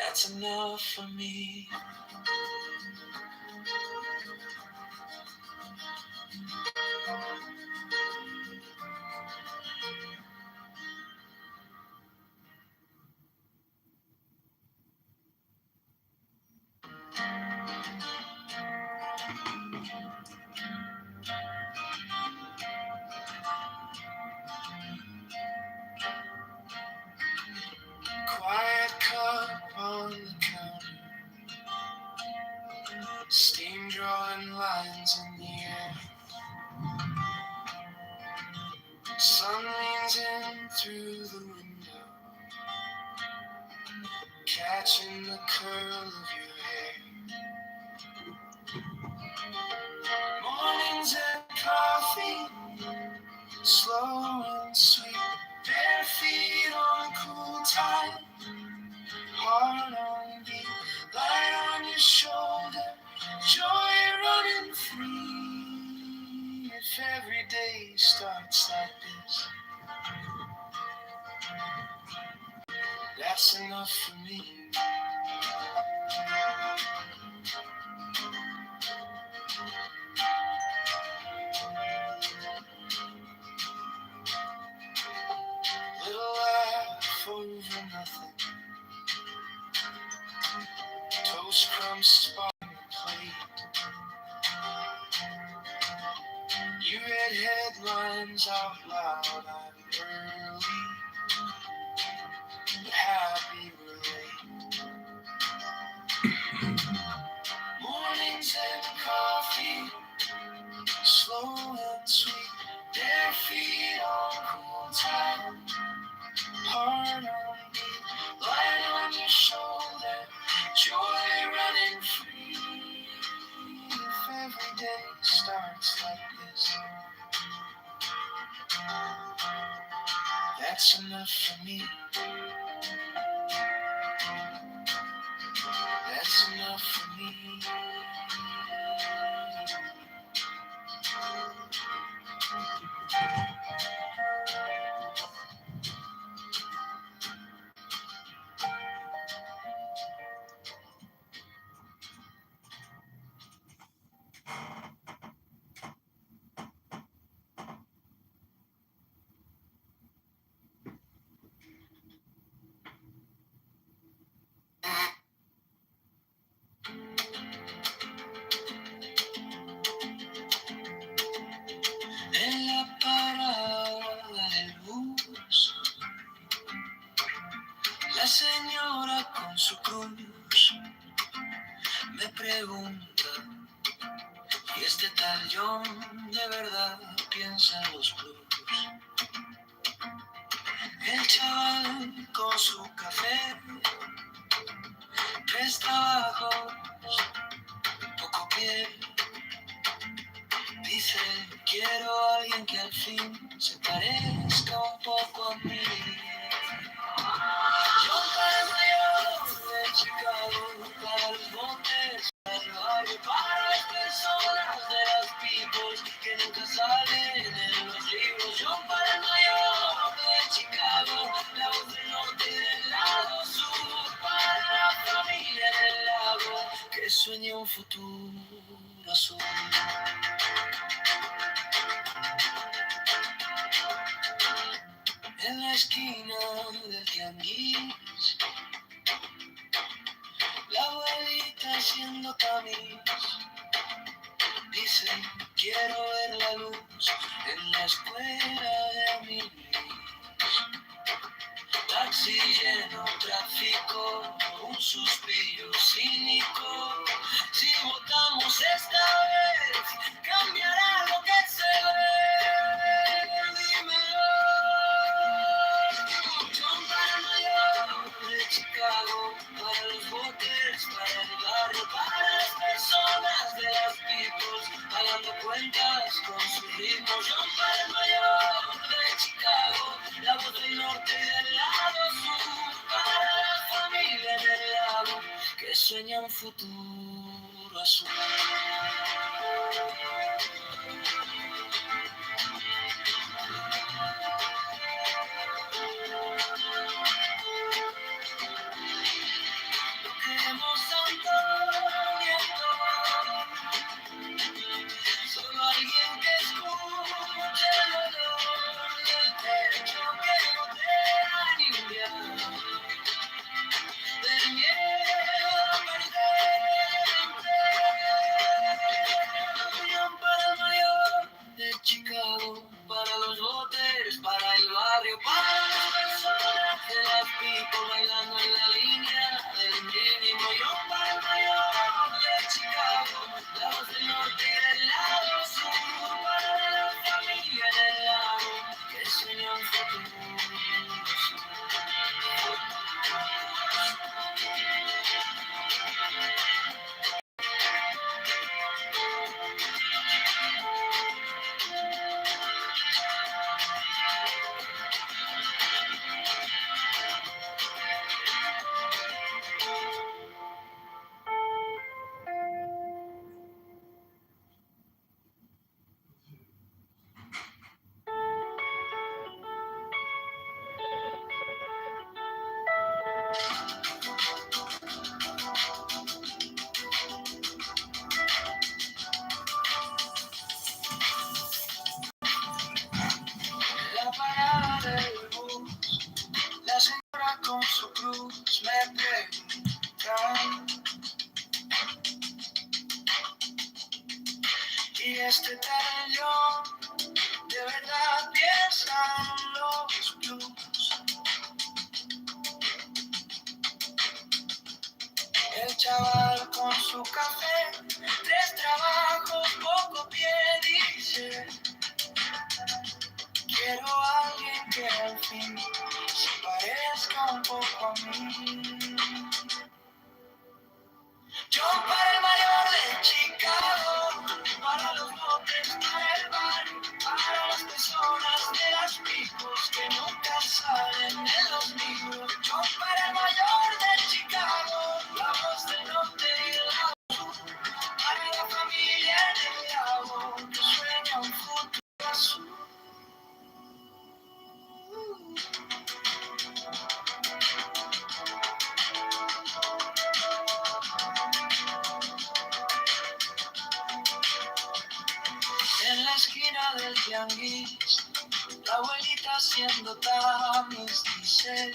That's enough for me. Quiet cup on the counter, steam drawing lines in the air. Sun leans in through the window, catching the curl of your hair. Mornings and coffee, slow and sweet. Bare feet on cool tide, heart on beat, light on your shoulder, joy running free. If every day starts like this, that's enough for me. Little laugh over nothing, toast crumbs spot on your plate. You read headlines out loud, I'm early, but happy we're late. Mornings and coffee, slow and sweet. Bare feet on cool tide, heart on beat, light on your shoulder, joy running free. If every day starts like this, that's enough for me. That's enough for me. En la parada del bus, la señora con su cruz me pregunta, ¿y este tal John de verdad piensa en los blues? El chaval con su café, tres trabajos, poco pie, dice, quiero a alguien que al fin se parezca un poco a mí. Yo para el mayor de Chicago, para los montes, para el barrio, para las personas de las peoples que nunca salen en los libros. Yo para el mayor de Chicago, la voz del norte y del lado sur, para la familia del lago que sueña un futuro azul. En la esquina del tianguis, la abuelita haciendo tamiz, dice, quiero ver la luz en la escuela de mi niñez. Taxi lleno, tráfico, un suspiro cínico. Si votamos esta vez, cambiará lo que se ve. Dímelo. John para Mayor de Chicago, para los voters, para el barrio, para las personas de las peoples, pagando cuentas con sus ritmos. John para el Mayor de Chicago, la voz del norte y del lado sur, para la familia del lago que sueña un futuro azul. de las people bailando en la línea del mínimo. Yo para el mayor de Chicago, la voz del norte y del lado sur, para la familia en el lago, que sueña un futuro. La parada del bus, la señora con su cruz me pregunta, y este tal yo, de verdad piensan los blues. El chaval con su café, 3 trabajos, poco pie, dice, quiero a alguien que al fin se parezca un poco a mí. Yo para el mayor de Chicago, para los botes, para el barrio, para las personas de las picos que nunca salen en los libros. Yo para el mayor de Chicago, la voz del norte y del sur, para la familia en el lago que sueña un futuro azul. En la esquina del tianguis, la abuelita haciendo tamis dice,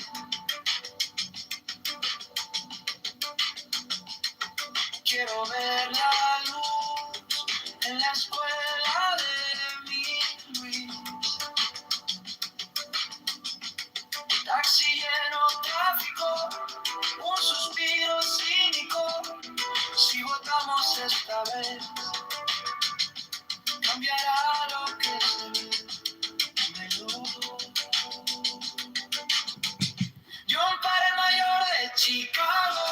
quiero ver la luz en la escuela de mi Luis. Taxi lleno, tráfico, un suspiro cínico. Si votamos esta vez, cambiará lo que se ve. Yo para el mayor de Chicago,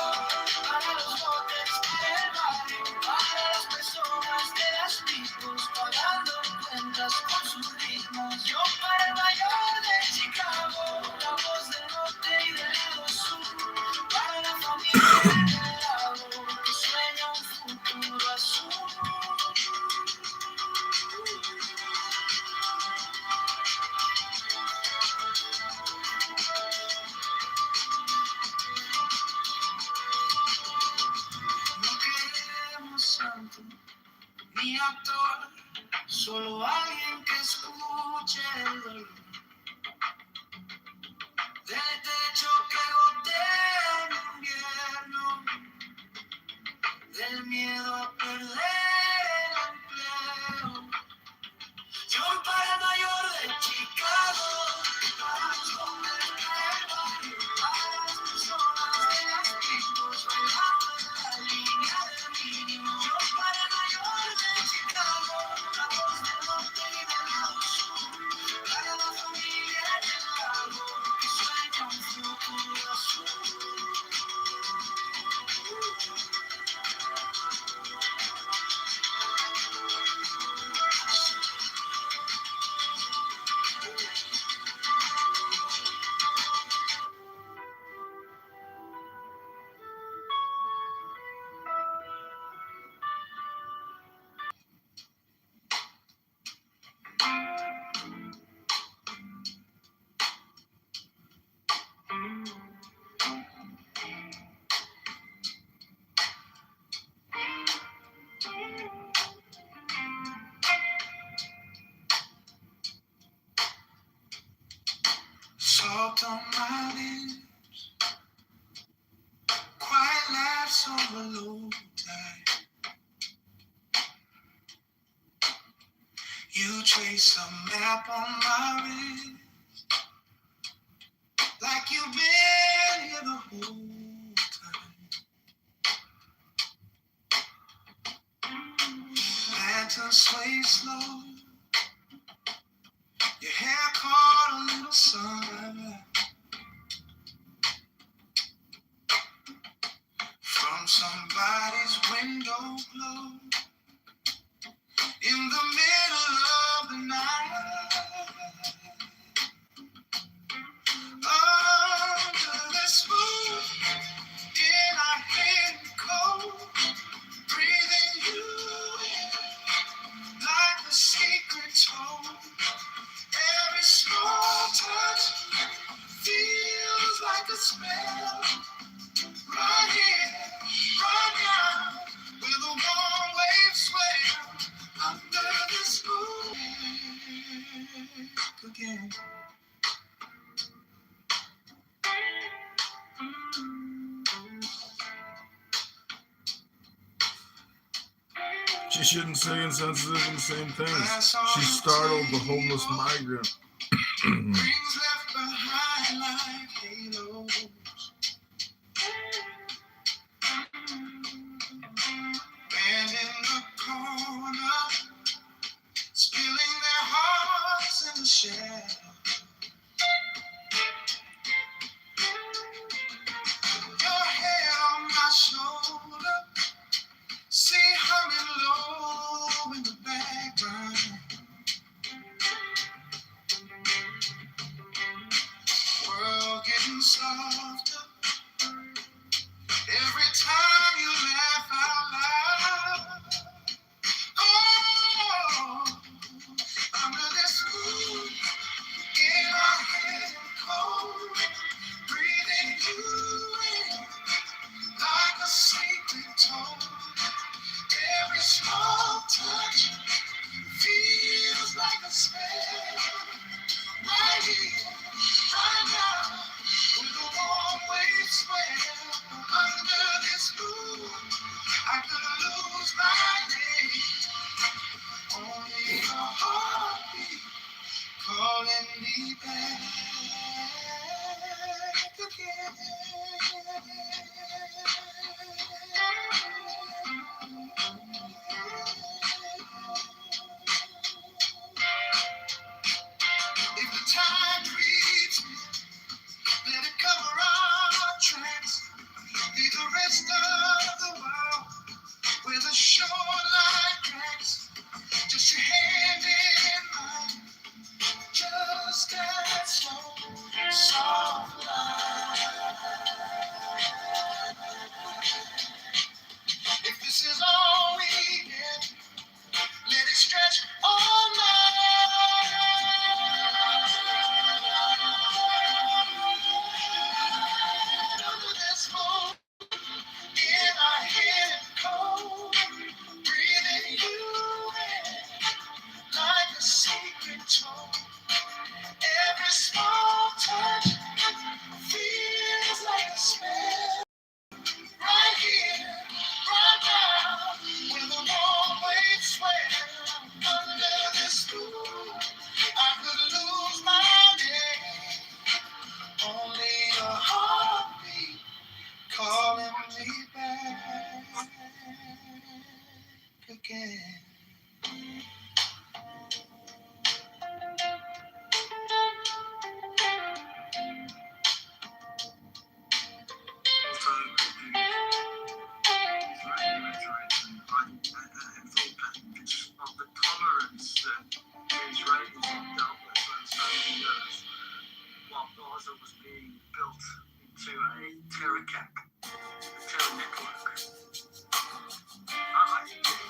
para los botes, para el barrio, para las personas de las picos, pagando cuentas con sus ritmos. Yo para el mayor de Chicago, la voz del norte y del lado sur, para la familia en el lago que sueña un futuro azul. No queremos santo ni actor, solo alguien que escuche el dolor del techo que gotea en invierno, del miedo a perder el empleo. Yo para el mayor de Chicago, para los hombres del barrio, para las personas de las picos, bailando en la línea del mínimo. Yo para el mayor de Chicago, la voz del norte y del lado sur, para la familia en el lago que sueña un futuro azul. Salt on my lips, quiet laughs over low tide. You trace a map on my wrist, like you you've been here the whole time. Lantern sway slow. Your hair caught a little sun from somebody's window glow in the middle of the night. Under this moon, in our hidden cold, breathing you in like a secret told. Every small touch feels like a spell. Right here, right now, where the warm waves swell. Under this moon again. She shouldn't say insensitive and the same things. She startled the homeless migrant. Rings left behind like halos. Band in the corner, spilling their hearts in the shadow. Your head on my shoulder, see humming low in the background. World getting softer every time you laugh out loud. Oh, under this moon, in our hidden cold, breathing you in like a secret tone. Every small touch feels like a spell. Right here, right now, with the warm waves swell. Under this moon, I could lose my name. Only a heartbeat calling me back again. If the tide creeps, let it cover our tracks. Leave the rest of the world where the shoreline cracks. Just your hand in mine, just that slow, soft line. If this is all we get, let it stretch all night. Under this moon, in our hidden cold, breathing you in like a secret tone. Every small touch feels like a spell. Right here, right now, where the warm waves swell. Under this moon, I could lose my name. Only a heartbeat calling me back again. Of the tolerance that Israelis have dealt with for so many years, while Gaza was being built into a terror camp, a terror network.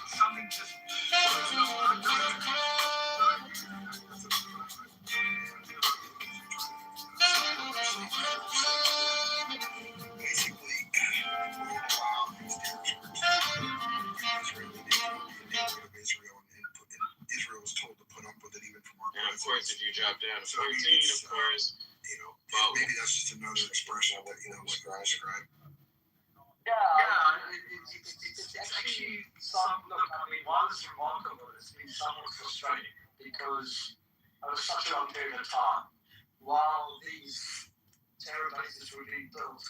Something just Basically, while these terrorists were Israel, and Israel was told to put up with it even from our and of course, if you drop down to 14, of course, maybe that's just another expression that what I described. It's actually look, I mean, while it's remarkable, it's been somewhat frustrating because over such a long period of time, while these terror bases were being built,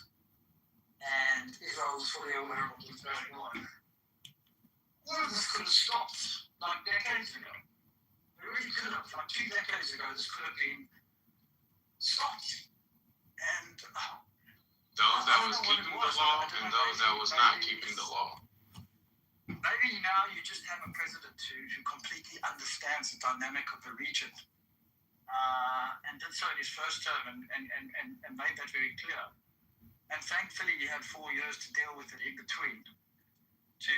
and Israel was fully aware of what was going on. All of this could have stopped like decades ago. It really could have. Like 2 decades ago, this could have been stopped. And those that was keeping the law and those that was not keeping the law. Maybe now you just have a president who completely understands the dynamic of the region, and did so in his first term and made that very clear. And thankfully, he had 4 years to deal with it in between to,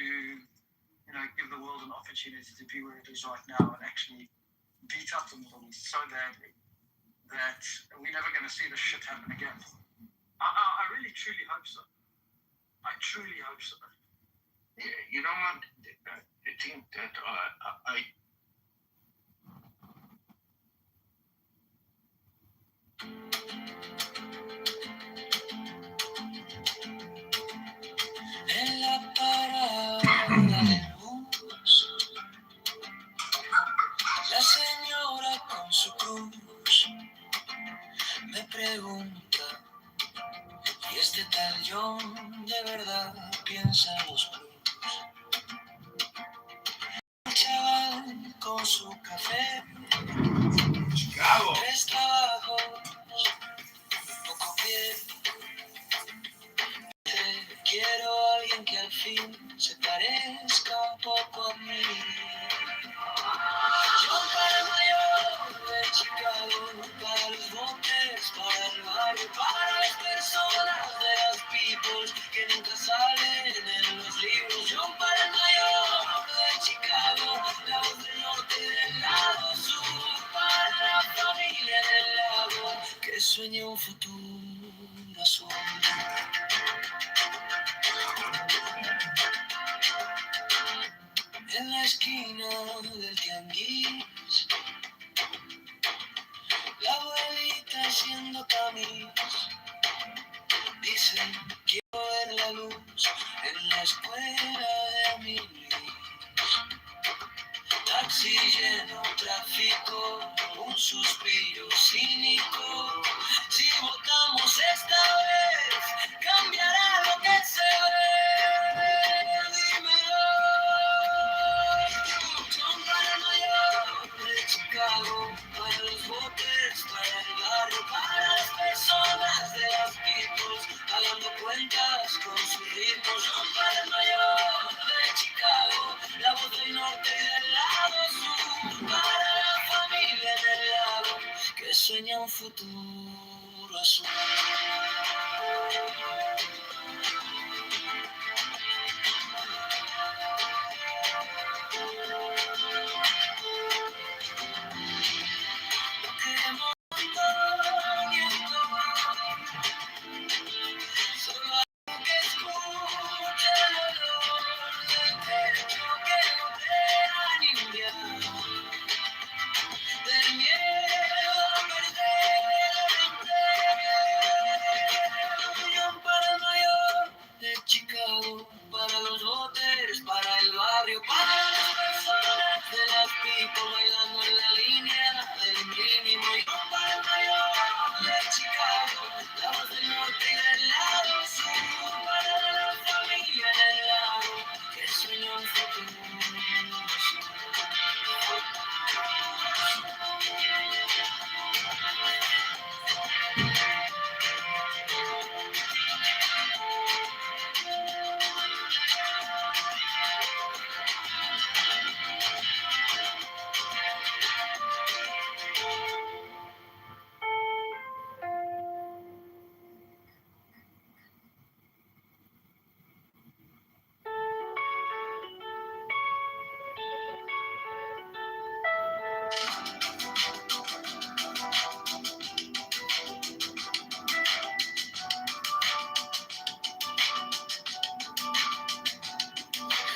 give the world an opportunity to be where it is right now and actually beat up the Middle East so badly that we're never going to see this shit happen again. I really, truly hope so. I truly hope so. Yeah, you know what? I think that En la parada del bus, la señora con su cruz me pregunta, ¿y este tal John de verdad piensa en los blues? El chaval con su café, Chicago. 3 trabajos, poco pie. Quiero a alguien que al fin se parezca un poco a mí. Yo para el mayor de Chicago, para los botes, para el barrio, para las personas de las peoples que nunca salen en los libros. Yo para el mayor de Chicago, la voz del norte y del lado sur, para la familia del lago que sueña un futuro azul. En la esquina del tianguis, la abuelita haciendo tamis, dice, quiero ver la luz en la escuela de mi Luis. Taxi lleno, tráfico, un suspiro cínico. Si votamos esta vez, cambiará lo que se ve. Dímelo. Son para el mayor de Chicago, para los botes, para el barrio, para las personas de las peoples, pagando cuentas con sus ritmos. Son para el mayor de Chicago, la voz del norte y del lado sur, para la familia del lago que sueña un futuro azul. Lo queremos todo y esto, solo algo que escuche el olor del techo que gotea en invierno, del miedo a perder el empleo. Unión para el mayor de Chicago, para los botes, para el barrio, para las personas de las people bailando en la línea del mínimo. Y para el mayor de Chicago, la voz del norte y del lado sur, para la familia del lago que sueña un futuro azul.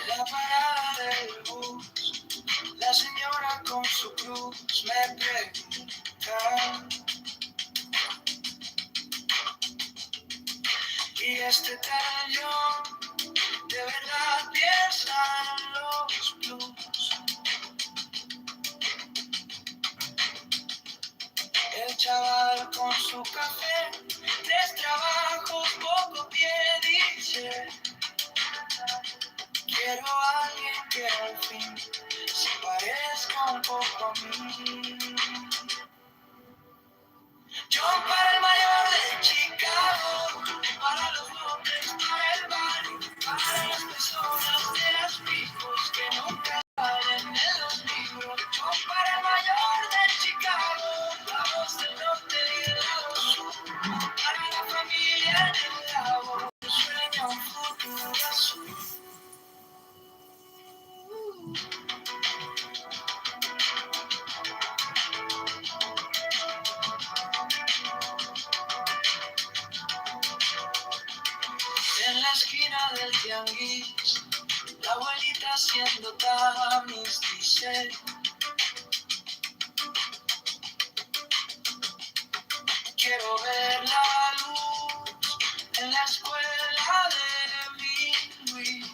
La parada del bus, la señora con su cruz me pregunta, ¿y este tal John de verdad piensa en los blues? El chaval con su café, 3 trabajos, poco pie, dice. Quiero a alguien que al fin se parezca un poco a mí. John para el mayor de Chicago, para los hombres, para el barrio, para las personas de las picos que nunca salen en los libros. John para el mayor de Chicago, la voz del norte y del lado sur, para la familia en el lago, que sueña un futuro azul. En la esquina del tianguis, la abuelita haciendo tamiz dice: quiero ver la luz en la escuela de mi Luis.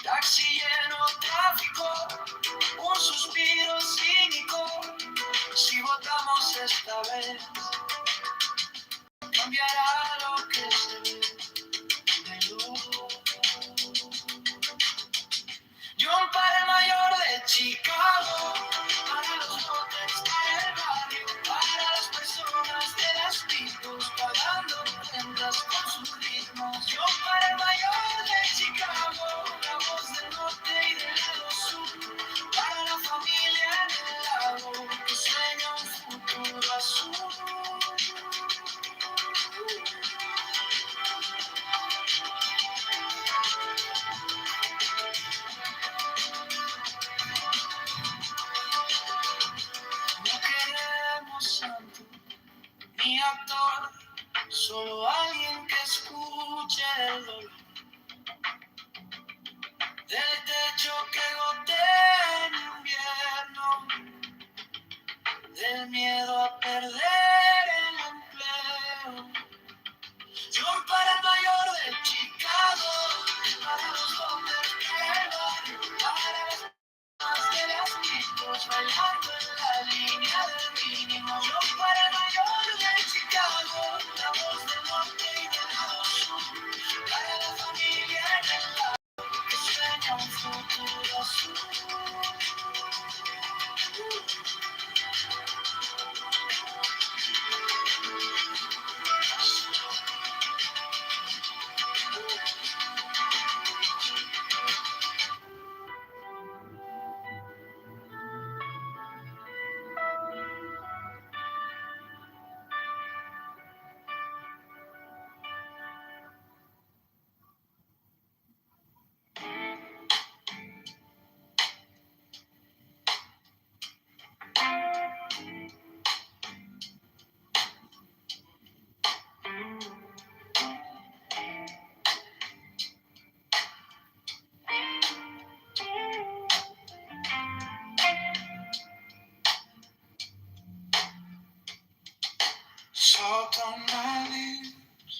Taxi lleno, tráfico, un suspiro cínico. Si votamos esta vez, cambiará lo que se ve. John para el mayor de Chicago, para los botes, para el barrio, para las personas de las picos, pagando cuentas con sus ritmos. John para el mayor de Chicago, la voz del norte y del lado sur, para la familia en el lago, que sueña un futuro azul. No queremos santo ni actor, solo alguien que escuche el dolor del techo que gotea en invierno, del miedo a perder el empleo. John para el mayor de Chicago, para los hombres del barrio, para las más de las chicos, bailando en la línea del mínimo. John para el mayor de Chicago, la voz del norte y del lado sur, para la familia en el lago, que sueña un futuro azul. Salt on my lips,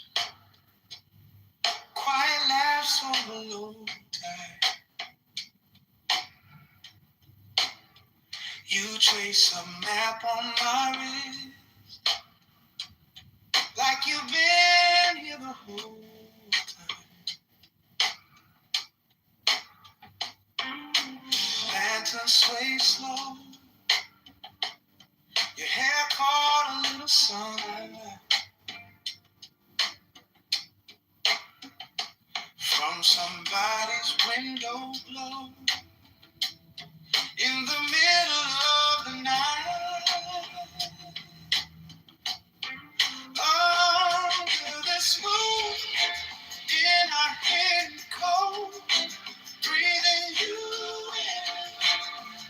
quiet laughs over low tide. You trace a map on my wrist, like you've been here the whole time. Lantern sway slow, your hair caught a little sunlight from somebody's window glow in the middle of the night. Under this moon, in our hidden cold, breathing you in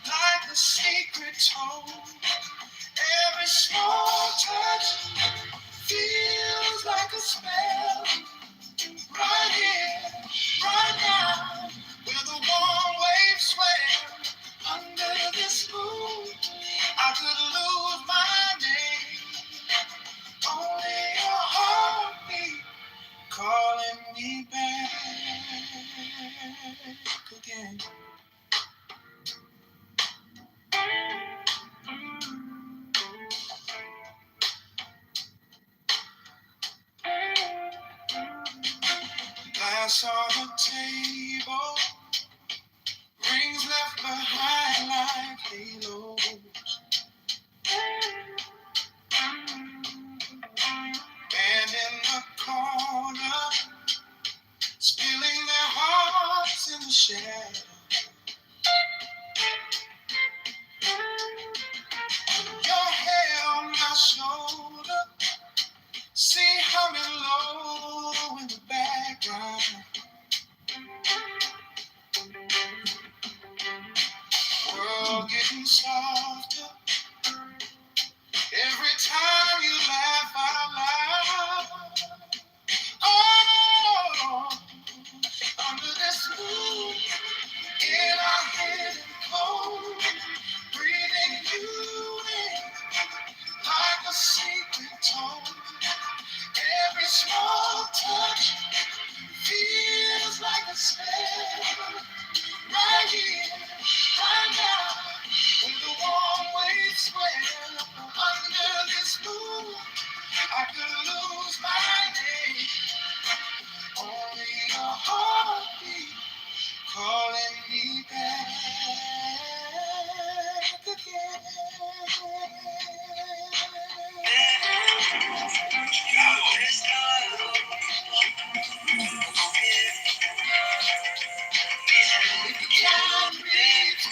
like a secret tone. Every small touch feels like a spell. Right here, right now, where the warm waves swell. Under this moon, I could lose my name. Only your heartbeat calling me back again. Glass on the table, rings left behind like halos. And in the corner, spilling their hearts in the shadow. Your head on my shoulder, see humming low in the background. World getting softer every time you laugh out loud. Oh, under this moon, in our hidden cold, breathing you in like a secret tone. Every small touch feels like a spell. Right here, right now, when the warm waves swell. Under this moon, I could lose my day. Only a heartbeat calling me back again. If you can't breathe,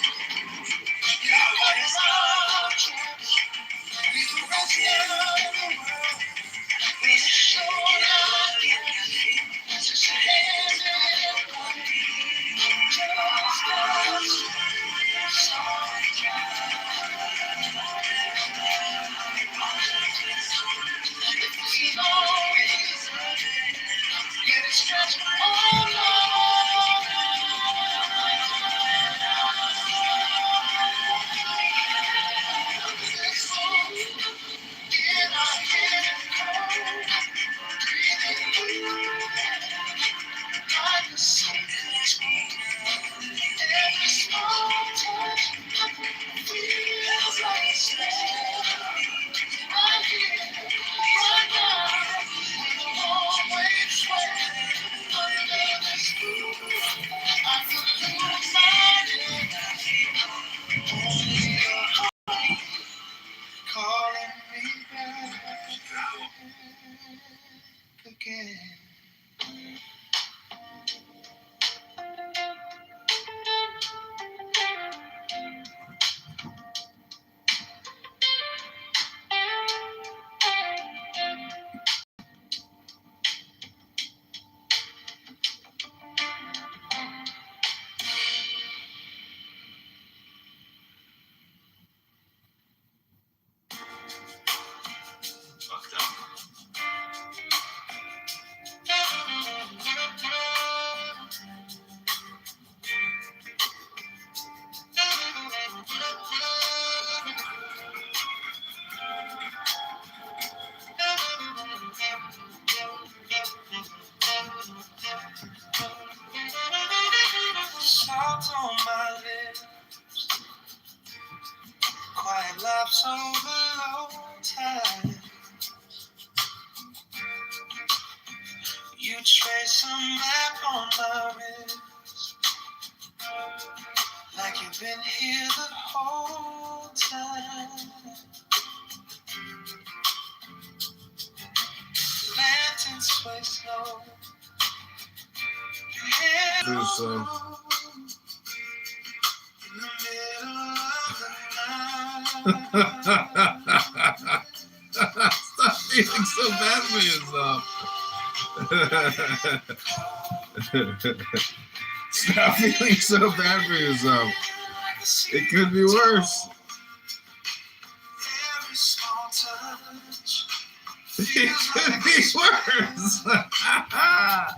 you got around. Be the rest of the world. Be the show now. Just a hand in one. Just us. It's no reason. Get it stretched all over. This moon in our hidden cold. Breathing you like a secret. Every small touch feels like a spell. Right here, right now, when the warm waves swell. Under this moon, I could lose my head. Only your heart calling me back again. Fucked up. Salt on my lips, quiet laughs over low tide. You trace a map on my wrist, like you've been here the whole time. Lanterns sway slow. Head Do on so. low, in the middle of the night. Stop feeling so bad for yourself. Stop feeling so bad for yourself. It could be worse. Every small touch It could be worse. right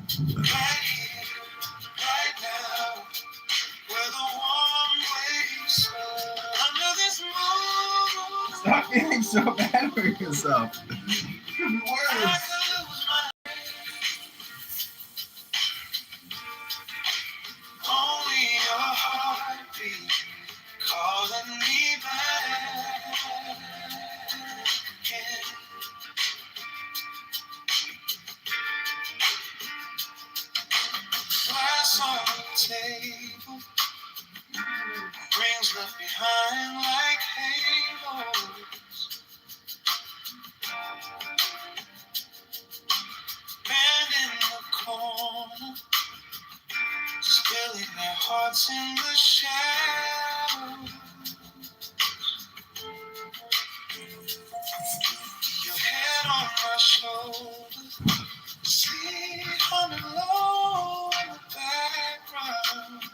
here, right now, where the warm waves swell. Under this moon, Stop feeling so bad for yourself. It could be I worse. could lose my only your heartbeat calling me back again. what's in the shadow. Your head on my shoulder, sweet humming low in the background.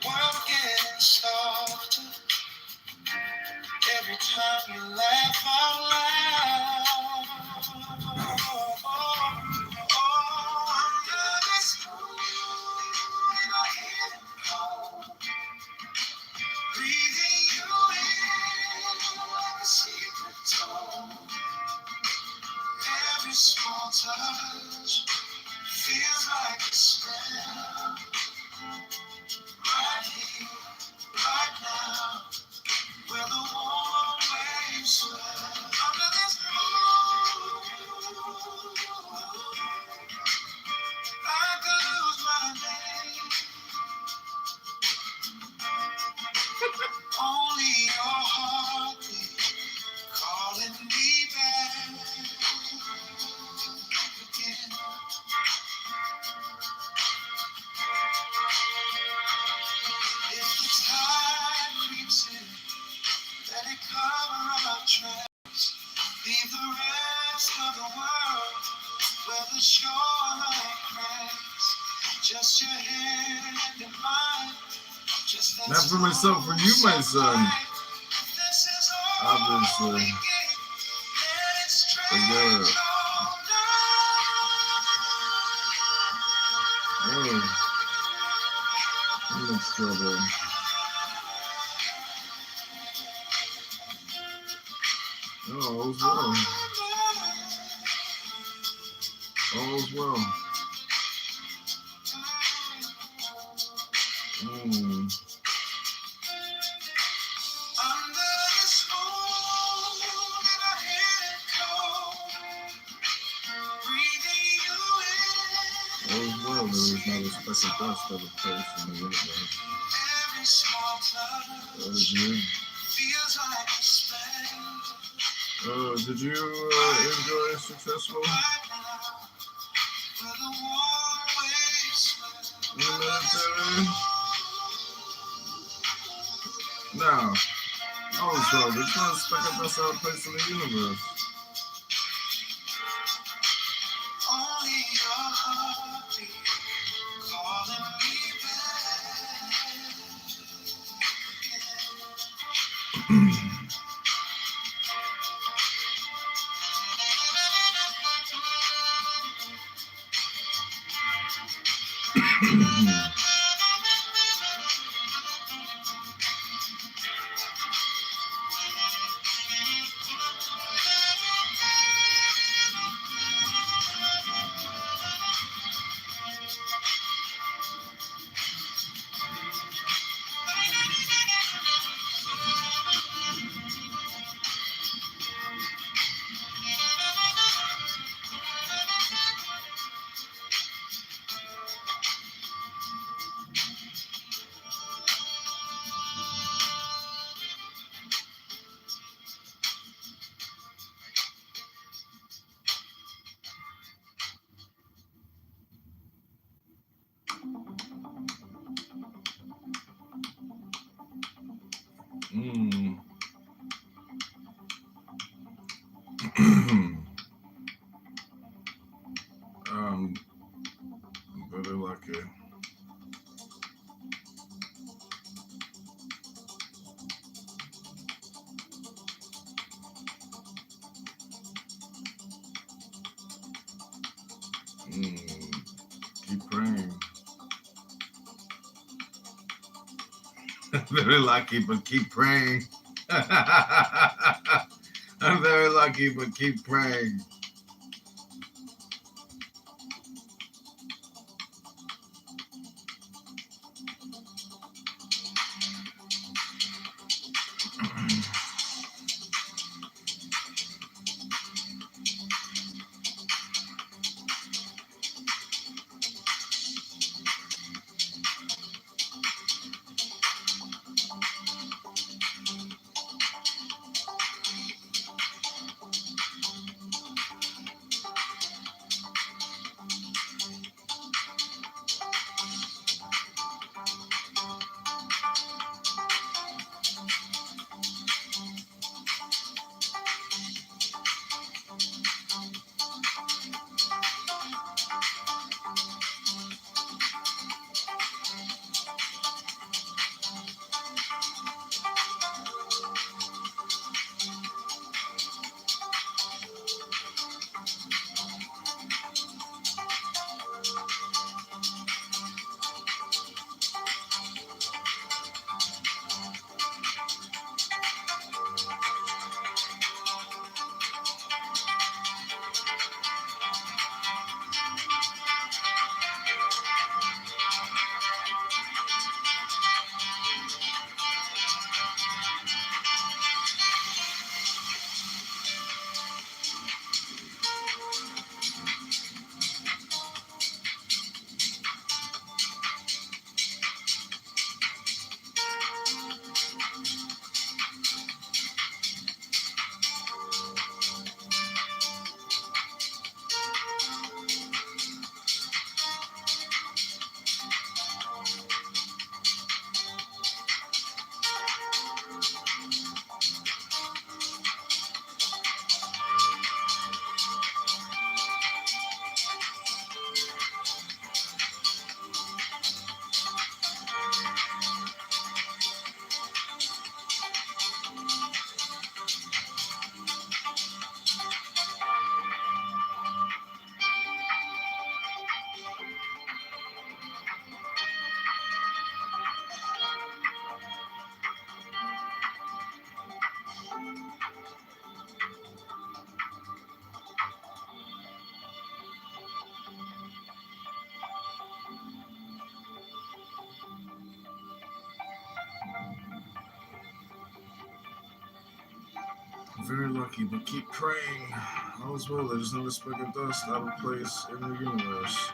World getting softer every time you laugh out loud. Under this moon, I hear it call, breathing you in like a secret tone. Every small touch feels like a spell. Right here, right now, where the warm waves swell. Under this moon, I could lose my name. Only your heartbeat calling me back again. If the tide creeps in, let it cover our tracks. Leave the rest of the world where the shoreline cracks. Just your hand in mine. Just that Not for myself, for you, my son. This is all Obviously. we get. Let it stretch Yeah. all night. Oh, I'm in trouble. Oh, all's well. All's well. Mm. Under this moon, and I hear it call, breathing you in. All's well. There is not a special dust of a place in the universe. Every small touch That is you. feels like a spell. Did you enjoy a successful Right now, where the warm waves swell. military? No. All's well. There's not a speck of dust out of place in the universe. Only your heartbeat calling me Mm. Very lucky. Keep praying. Very lucky, but keep praying. I'm very lucky, but keep praying. Very lucky, but keep praying. All is well. There's no speck of dust out of place in the universe.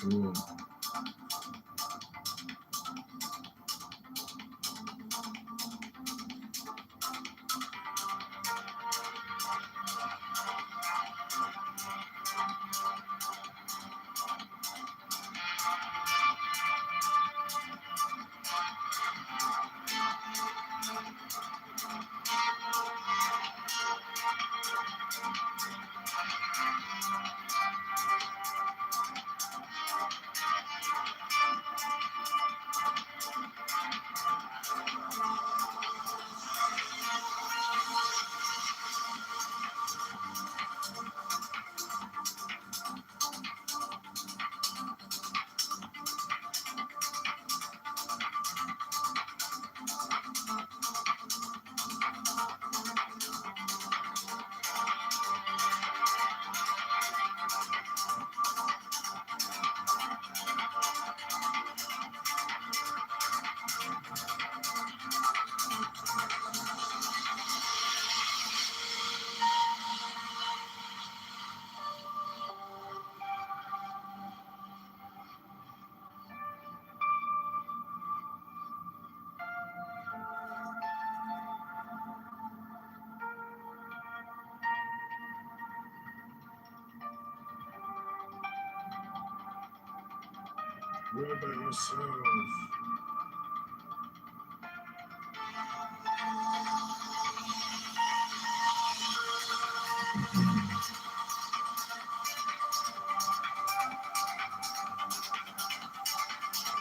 Cool. What about yourself?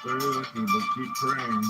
Very lucky, but keep praying.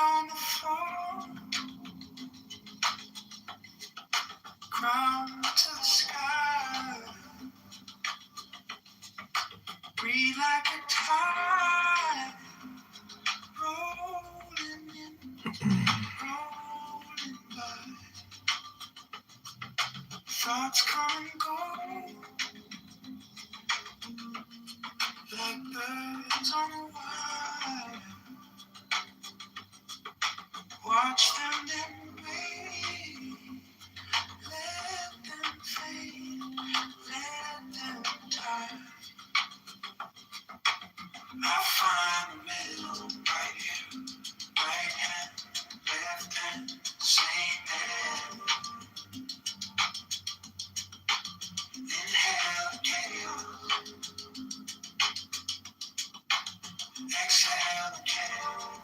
on the floor, crown to the sky. Breathe like a tide, rolling in, rolling by. Thoughts come and go, like birds on a wire. Watch them then wait, let them fade, let them die. I find the middle right here, right hand, left hand, same hand. Inhale, chaos, exhale, chaos.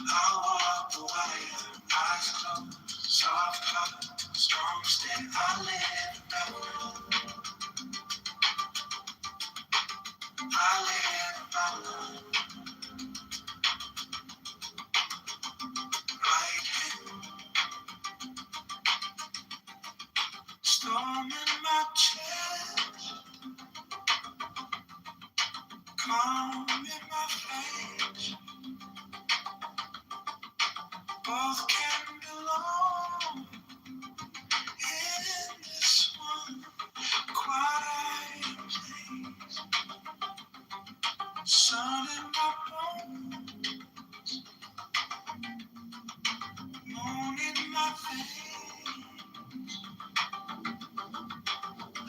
I walk the wire, eyes closed, soft heart, strong step. I live alone, I live alone. Right hand, storm in my chest, calm in my face. Both can belong in this one quiet place. Sun in my bones, moon in my veins.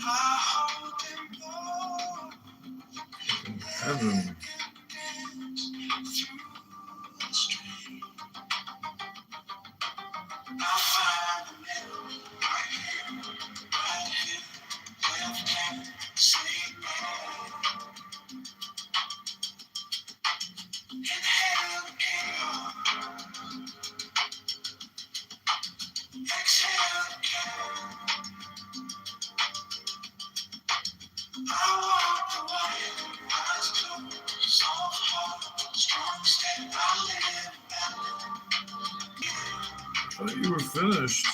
I hold them both. Heaven. Dance through the street. I find the middle right here, left hand, same hand. Inhale the chaos, exhale the chaos. I walk the wire, eyes closed, soft heart, strong step. I live balance. I thought you were finished.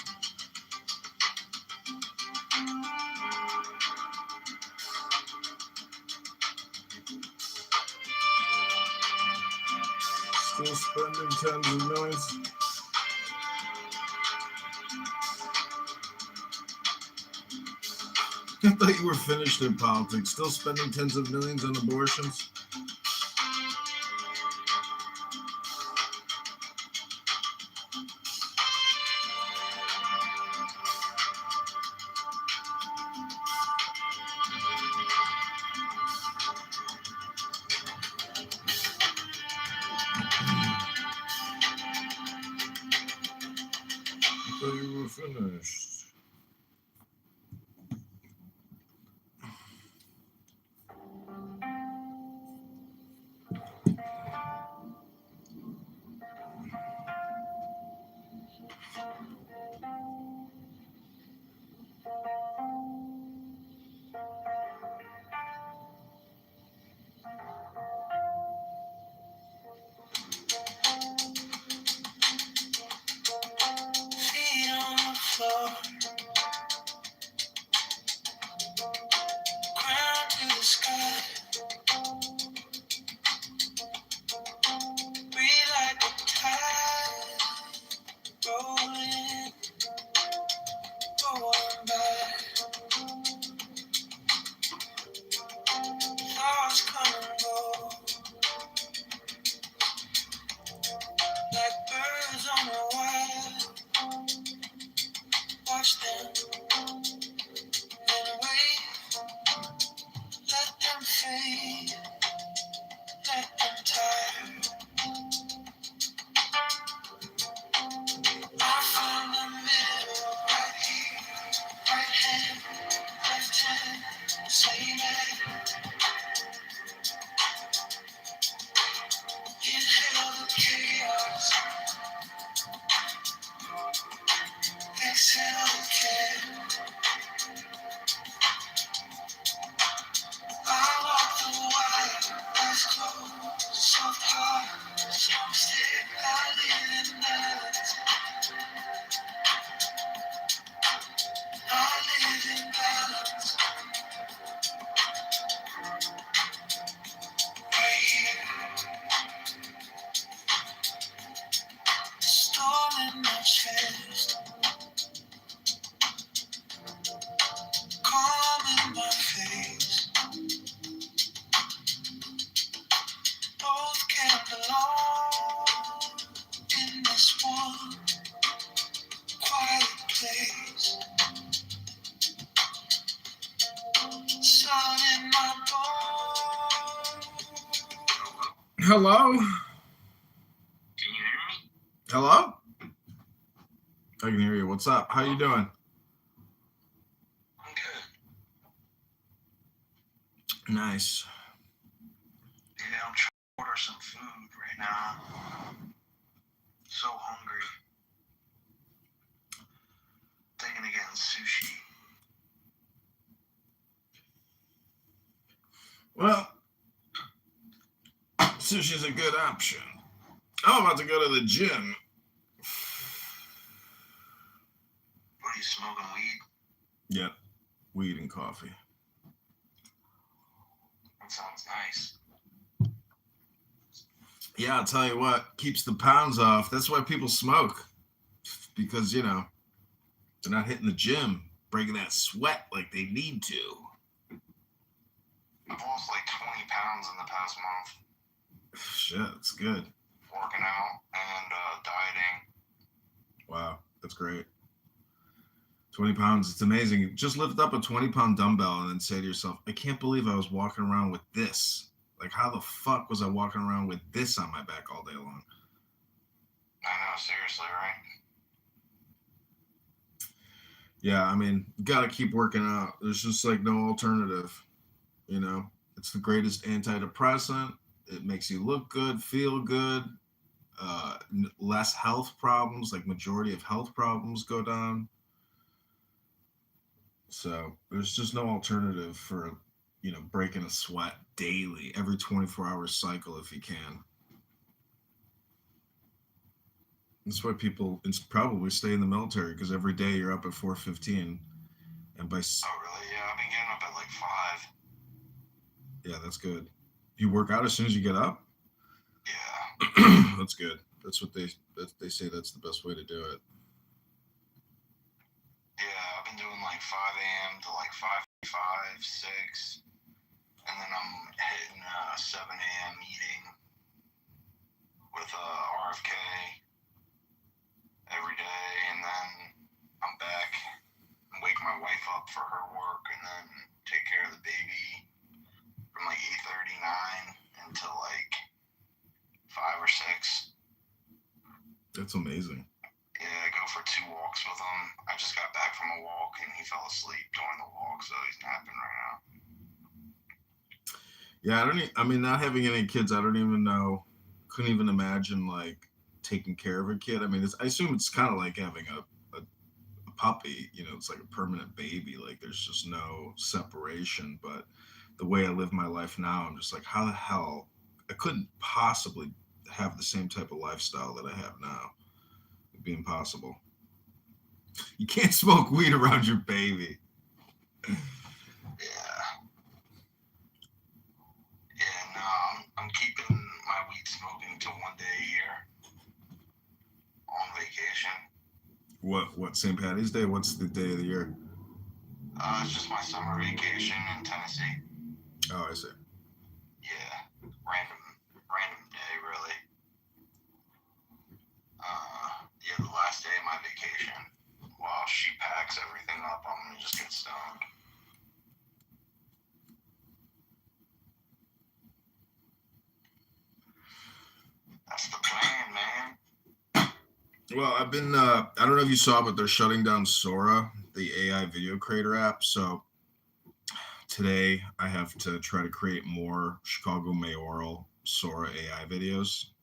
Still spending tens of millions. I thought you were finished in politics. Still spending tens of millions on abortions. I thought you were finished. Feet on the floor, ground to the sky. Breathe like a tide, rolling, going by. Thoughts come and go, like birds on a wire. Watch them, then wait, let them fade, let them tire. I find the middle right here, right hand, left hand, same hand. Inhale the chaos, exhale the chaos. fist. Calm in my face. Both can belong in this one quiet place. Sun in my bones. Hello? Can you hear me? Hello? I can hear you. What's up? How you doing? I'm good. Nice. Yeah, I'm trying to order some food right now. So hungry. Thinking of getting sushi. Well, sushi's a good option. I'm about to go to the gym. What are you smoking, weed? Yep, weed and coffee. That sounds nice. Yeah, I'll tell you what, keeps the pounds off. That's why people smoke. Because, you know, they're not hitting the gym, breaking that sweat like they need to. I've lost like 20 pounds in the past month. Shit, it's good. Working out and dieting. Wow, that's great. 20 pounds, it's amazing. Just lift up a 20-pound dumbbell and then say to yourself, I can't believe I was walking around with this. Like, how the fuck was I walking around with this on my back all day long? I know, seriously, right? Yeah, I mean, you gotta keep working out. There's just like no alternative. You know, it's the greatest antidepressant. It makes you look good, feel good, less health problems, like majority of health problems go down. So there's just no alternative for, you know, breaking a sweat daily, every 24-hour cycle if you can. That's why people probably stay in the military, because every day you're up at 4:15, and by Oh, really? Yeah, I've been getting up at like 5. yeah, that's good. You work out as soon as you get up. Yeah. That's good. That's what they say. That's the best way to do it. Yeah, I've been doing like 5 a.m. to like 5:45, 6. And then I'm hitting 7 a.m. meeting with RFK every day. And then I'm back and wake my wife up for her work and then take care of the baby from like 8:39 until like 5 or 6. That's amazing. Yeah, I go for 2 walks with him. I just got back from a walk and he fell asleep during the walk, so he's napping right now. Yeah, I mean, not having any kids, I don't even know. Couldn't even imagine like taking care of a kid. I mean, I assume it's kind of like having a puppy. You know, it's like a permanent baby. Like there's just no separation. But the way I live my life now, I'm just like, how the hell? I couldn't possibly have the same type of lifestyle that I have now. It'd be impossible. You can't smoke weed around your baby. Yeah. Yeah, no, I'm keeping my weed smoking to 1 day a year on vacation. What St. Patty's Day? What's the day of the year? It's just my summer vacation in Tennessee. Oh, I see. Yeah, random day, really. Yeah, the last day of my vacation. While she packs everything up, I'm gonna just get stoned. That's the plan, man. Well, I've been, I don't know if you saw, but they're shutting down Sora, the AI video creator app. So today I have to try to create more Chicago mayoral Sora AI videos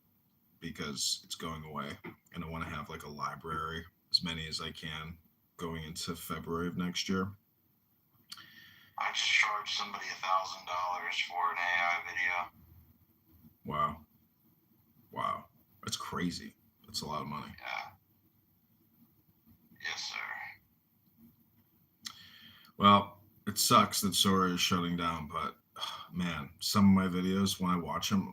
because it's going away. And I want to have like a library, as many as I can, going into February of next year. I just charged somebody $1,000 for an AI video. Wow. Wow. That's crazy. That's a lot of money. Yeah. Yes, sir. Well, it sucks that Sora is shutting down, but man, some of my videos, when I watch them,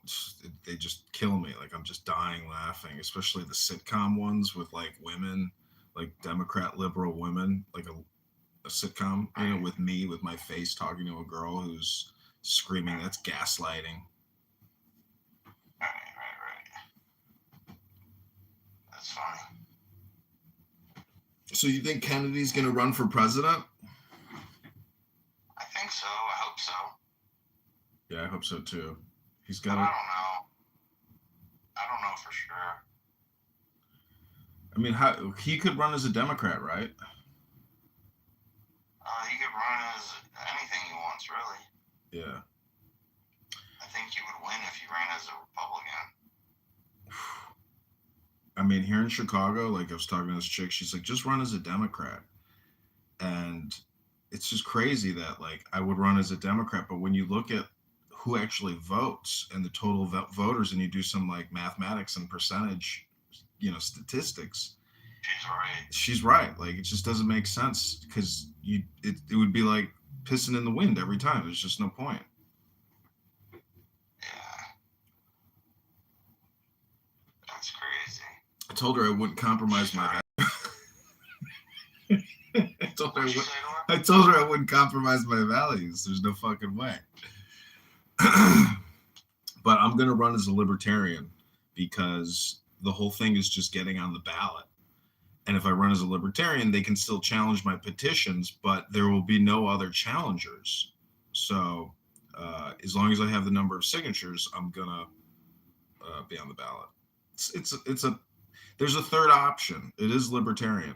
they just kill me. Like I'm just dying laughing, especially the sitcom ones with like women like Democrat liberal women, like a sitcom, with me with my face talking to a girl who's screaming. That's gaslighting. Right. That's funny. So you think Kennedy's gonna run for president? I think so. I hope so. Yeah, I hope so too. He's But got I it. don't know for sure. I mean, how he could run as a Democrat, right? He could run as anything he wants, really. Yeah. I think he would win if he ran as a Republican. I mean, here in Chicago, like I was talking to this chick, she's like, just run as a Democrat. And it's just crazy that like I would run as a Democrat, but when you look at who actually votes and the total voters, and you do some like mathematics and percentage, statistics, she's right. Like it just doesn't make sense because it would be like pissing in the wind every time. There's just no point. Yeah. That's crazy. I told her I wouldn't compromise my I told her I wouldn't compromise my values. There's no fucking way. But I'm gonna run as a libertarian because the whole thing is just getting on the ballot. And if I run as a libertarian, they can still challenge my petitions, but there will be no other challengers. So as long as I have the number of signatures, I'm gonna be on the ballot. There's a third option. It is libertarian,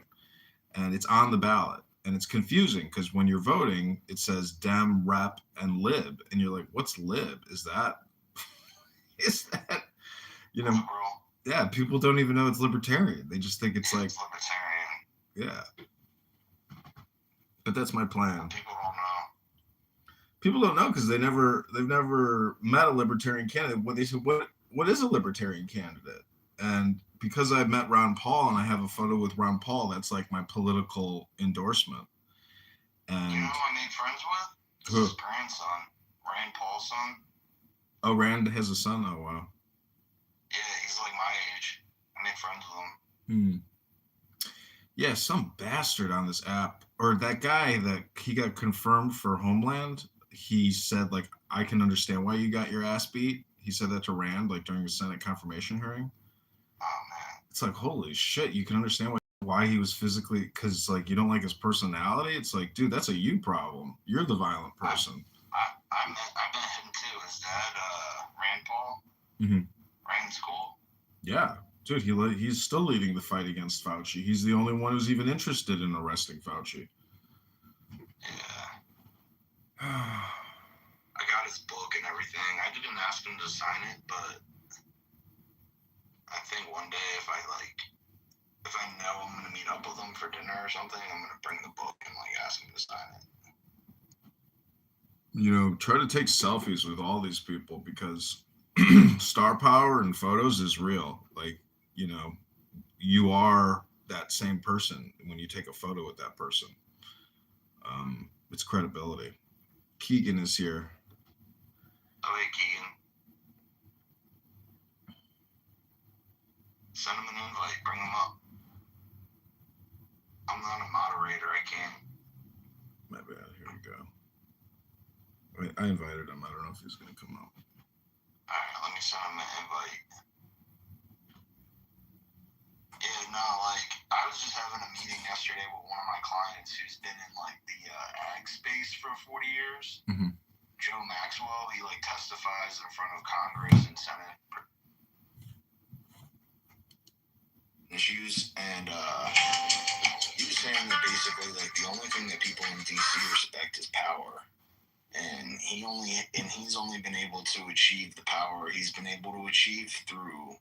and it's on the ballot. And it's confusing because when you're voting, it says Dem, Rep, and Lib, and you're like, "What's Lib? Is that?" Yeah, people don't even know it's libertarian. They just think it's like libertarian. Yeah. But that's my plan. People don't know because they've never met a libertarian candidate. When they said, what is a libertarian candidate? And because I met Ron Paul and I have a photo with Ron Paul, that's like my political endorsement. And you know who I made friends with? Who? His grandson, Rand Paul's son. Oh, Rand has a son. Oh, wow. Yeah, he's like my age. I made friends with him. Yeah, some bastard on this app, or that guy that he got confirmed for Homeland. He said, like, I can understand why you got your ass beat. He said that to Rand, like, during the Senate confirmation hearing. Oh, man. It's like, holy shit, you can understand why he was physically, because, like, you don't like his personality. It's like, dude, that's a you problem. You're the violent person. I met him, too. His dad, Rand Paul. Mm-hmm. Rand's cool. Yeah. Dude, he's still leading the fight against Fauci. He's the only one who's even interested in arresting Fauci. Yeah. I got his book and everything. I didn't ask him to sign it, but I think one day if I know I'm going to meet up with him for dinner or something, I'm going to bring the book and ask him to sign it. Try to take selfies with all these people because star power and photos is real. Like, you are that same person when you take a photo with that person. It's credibility. Keegan is here. Oh, hey, Keegan. Send him an invite. Bring him up. I'm not a moderator. I can't. My bad. Here we go. Wait, I invited him. I don't know if he's going to come up. All right, let me send him an invite. Yeah, no, I was just having a meeting yesterday with one of my clients who's been in, the ag space for 40 years. Mm-hmm. Joe Maxwell, he, testifies in front of Congress and Senate issues, and he was saying that basically, the only thing that people in D.C. respect is power. And he's only been able to achieve the power he's been able to achieve through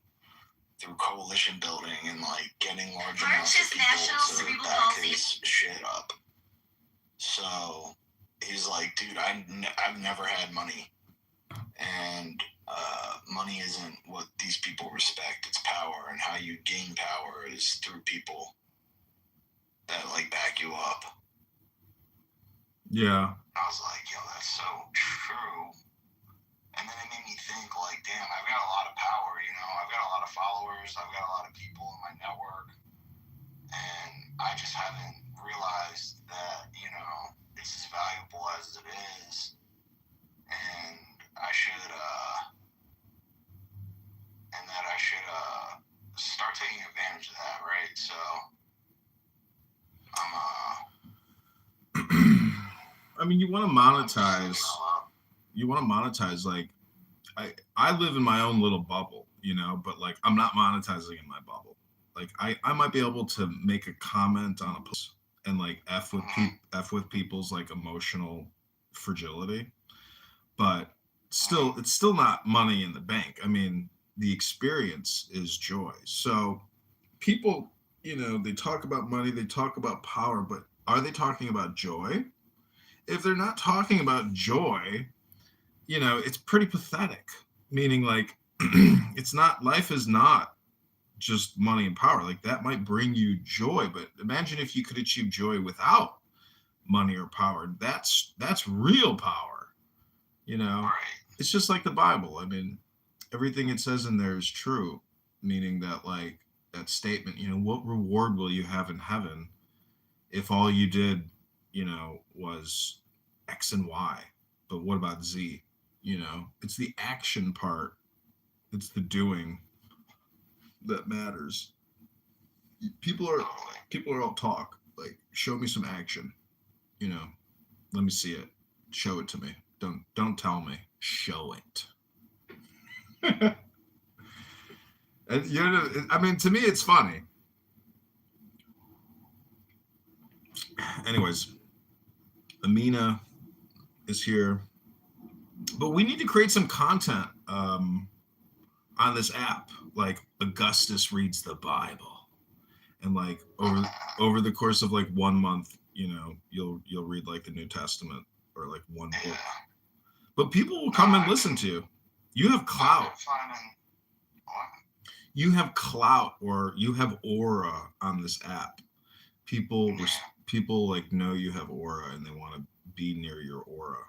coalition building and getting large amounts of people to back his shit up. So he's like, dude, I've never had money, and money isn't what these people respect. It's power, and how you gain power is through people that back you up. Yeah. I was like, yo, that's so true. And then it made me think, damn, I've got a lot of power, I've got a lot of followers, I've got a lot of people in my network, and I just haven't realized that, you know, it's as valuable as it is, and I should start taking advantage of that, right? So I mean, you want to monetize. You want to monetize. Like, I live in my own little bubble, you know, but like I'm not monetizing in my bubble. Like I might be able to make a comment on a post and like f with people's like emotional fragility, but still it's still not money in the bank. I mean, the experience is joy. So people, you know, they talk about money, they talk about power, but are they talking about joy? If they're not talking about joy, you know, it's pretty pathetic. Meaning, like, it's not, life is not just money and power. Like, that might bring you joy, but imagine if you could achieve joy without money or power. That's real power, you know? It's just like the Bible. I mean, everything it says in there is true, meaning that, like, that statement, you know, what reward will you have in heaven if all you did, you know, was X and Y? But what about Z? You know, it's the action part, it's the doing that matters. People are all talk. Like, show me some action. You know, let me see it. Show it to me. Don't tell me. Show it. And you know, I mean, to me, it's funny. Anyways, Amina is here, but we need to create some content on this app. Like, Augustus reads the Bible, and like over the course of like 1 month, you know, you'll read like the New Testament or like one book. But people will come and listen to you. You have clout. You have clout, or you have aura on this app. People like know you have aura and they want to be near your aura.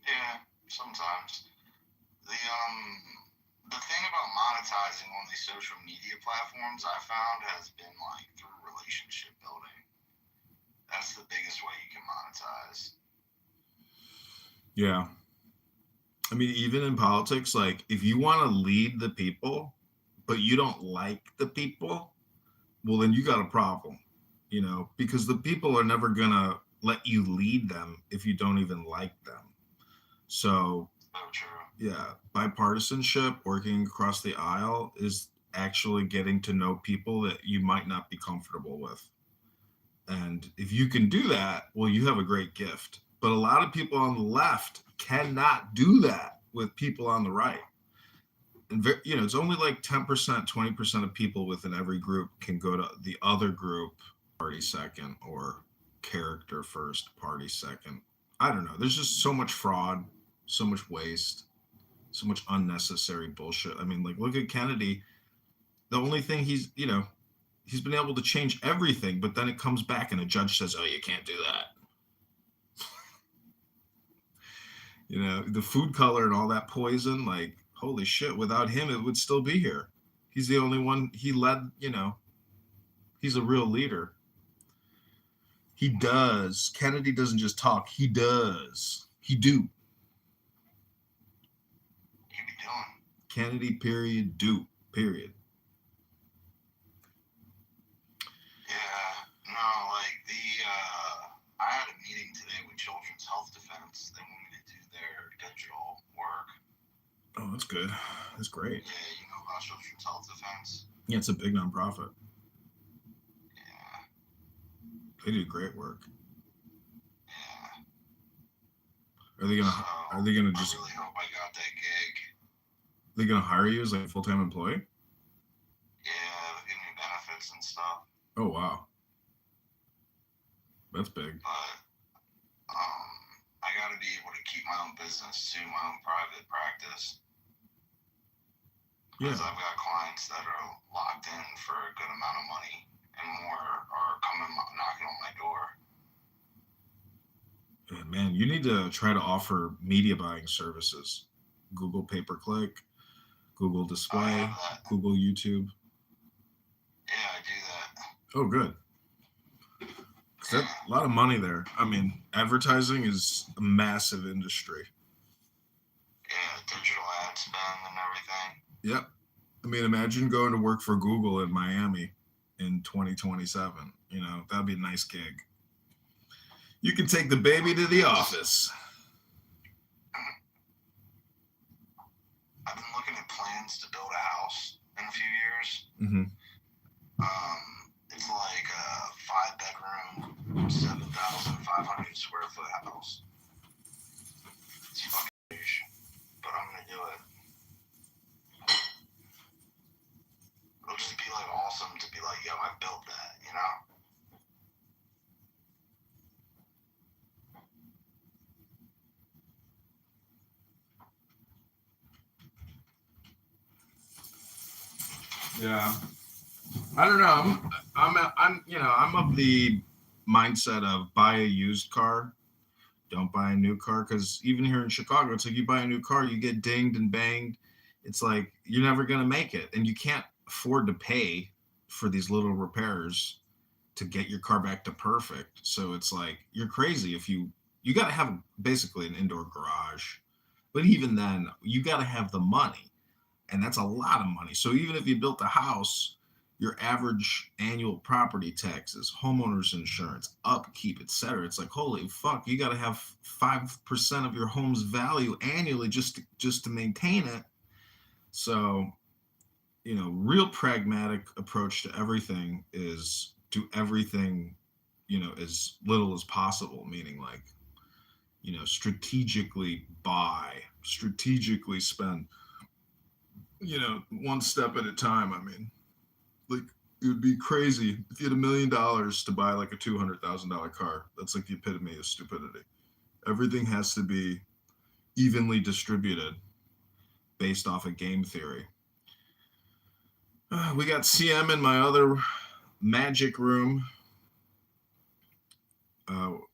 Yeah, sometimes. The thing about monetizing on these social media platforms, I found, has been like through relationship building. That's the biggest way you can monetize. Yeah. I mean, even in politics, like, if you want to lead the people, but you don't like the people, well, then you got a problem, you know, because the people are never going to let you lead them if you don't even like them. So, yeah, bipartisanship, working across the aisle, is actually getting to know people that you might not be comfortable with. And if you can do that, well, you have a great gift. But a lot of people on the left cannot do that with people on the right. And, you know, it's only like 10%, 20% of people within every group can go to the other group, party second, or character first, party second. I don't know. There's just so much fraud, so much waste, so much unnecessary bullshit. I mean, like, look at Kennedy. The only thing he's been able to change everything, but then it comes back and a judge says, oh, you can't do that. You know, the food color and all that poison, like, holy shit, without him, it would still be here. He's the only one. He led, you know, he's a real leader. He does. Kennedy doesn't just talk. He does. He do. He be doing. Kennedy, period, do, period. Yeah, no, like I had a meeting today with Children's Health Defense. They want me to do their digital work. Oh, that's good. That's great. Yeah, you know about Children's Health Defense? Yeah, it's a big nonprofit. Yeah. They do great work. Yeah. Are they gonna just? I really hope I got that gig. They gonna hire you as like a full-time employee? Yeah, they give me benefits and stuff. Oh wow, that's big. But I got to be able to keep my own business too, my own private practice. Yeah. Because I've got clients that are locked in for a good amount of money, and more are coming knocking on my door. Yeah, man, you need to try to offer media buying services. Google pay-per-click, Google display, Google YouTube. Yeah, I do that. Oh, good. 'Cause that, a lot of money there. I mean, advertising is a massive industry. Yeah, digital ad spend and everything. Yep. I mean, imagine going to work for Google in Miami in 2027. You know, that'd be a nice gig. You can take the baby to the office. I've been looking at plans to build a house in a few years. Mm-hmm. It's like a 5-bedroom, 7,500 square foot house. It's fucking huge, but I'm gonna do it. It'll just be like awesome to be like, yo, I built that, you know? Yeah. I don't know. I'm of the mindset of buy a used car, don't buy a new car. Because even here in Chicago, it's like you buy a new car, you get dinged and banged. It's like you're never gonna make it, and you can't afford to pay for these little repairs to get your car back to perfect. So it's like you're crazy if you got to have basically an indoor garage, but even then, you got to have the money, and that's a lot of money. So even if you built a house, your average annual property taxes, homeowners insurance, upkeep, etc. It's like holy fuck, you got to have 5% of your home's value annually just to maintain it. So real pragmatic approach to everything is do everything, as little as possible, meaning like, strategically buy, strategically spend, one step at a time. I mean, like it would be crazy if you had $1 million to buy like a $200,000 car. That's like the epitome of stupidity. Everything has to be evenly distributed based off of game theory. We got CM in my other magic room.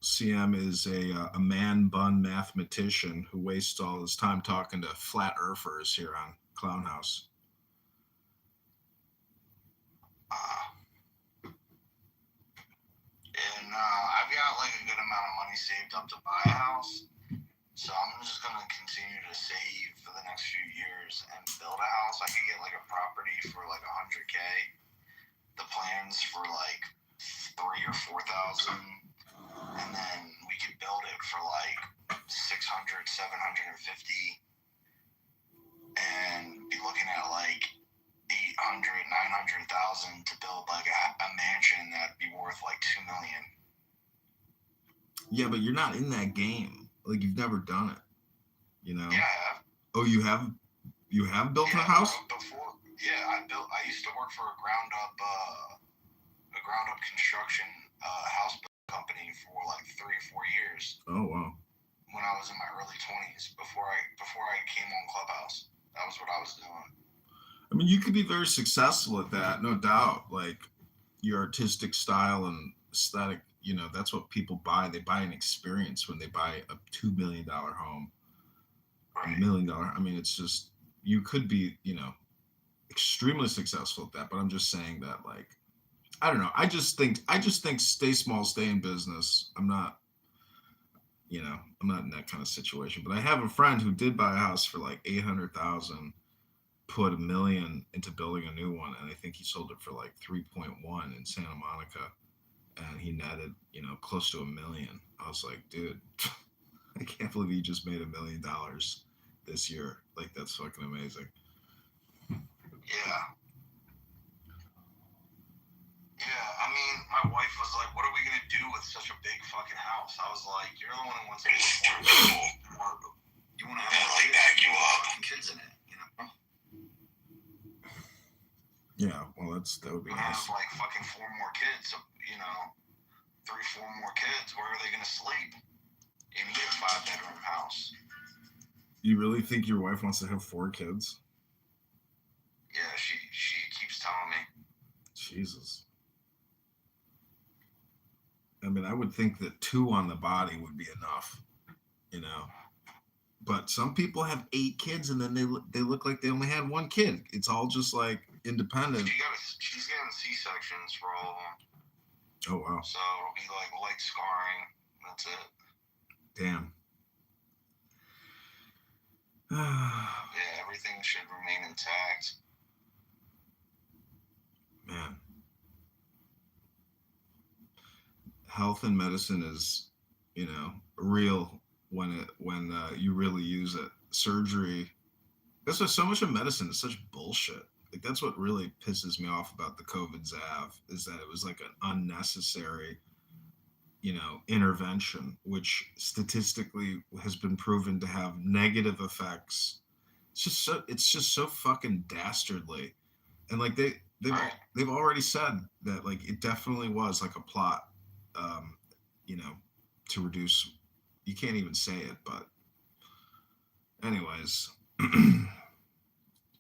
CM is a man bun mathematician who wastes all his time talking to flat earthers here on Clown House. And I've got like a good amount of money saved up to buy a house. So I'm just going to continue to save for the next few years and build a house. I could get like a property for like 100K. The plans for like 3 or 4,000. And then we could build it for like 600, 750. And be looking at like 800, 900,000 to build like a mansion that'd be worth like 2 million. Yeah, but you're not in that game. Like you've never done it, Yeah, I have. Oh, you have built a house? Before, I used to work for a ground up construction house company for like 3 or 4 years. Oh wow. When I was in my early 20s, before I came on Clubhouse, that was what I was doing. I mean, you could be very successful at that, no doubt. Like your artistic style and aesthetic, that's what people buy. They buy an experience when they buy a $2 million home. Right. $1 million. I mean, it's just you could be, extremely successful at that. But I'm just saying that, like, I don't know. I just think stay small, stay in business. I'm not in that kind of situation. But I have a friend who did buy a house for like 800,000, put $1 million into building a new one, and I think he sold it for like 3.1 in Santa Monica, and he netted, close to $1 million. I was like, dude, I can't believe you just made $1 million this year. Like, that's fucking amazing. Yeah. Yeah, I mean, my wife was like, what are we going to do with such a big fucking house? I was like, you're the one who wants to more. You want to have like back you up. Kids in it, Yeah, well, that would be nice. Have like fucking 4 more kids, 3, 4 more kids. Where are they going to sleep? You need a 5-bedroom house. You really think your wife wants to have 4 kids? Yeah, she keeps telling me. Jesus. I mean, I would think that 2 on the body would be enough, But some people have 8 kids and then they look like they only had 1 kid. It's all just like independent. She's getting C-sections for all of them. Oh wow. So it'll be like scarring. That's it. Damn. Yeah, everything should remain intact. Man. Health and medicine is, real when you really use it. Surgery. That's why so much of medicine is such bullshit. Like that's what really pisses me off about the COVID Zav is that it was like an unnecessary, intervention, which statistically has been proven to have negative effects. It's just so fucking dastardly, and like they've already said that like it definitely was like a plot, um, to reduce. You can't even say it, but anyways,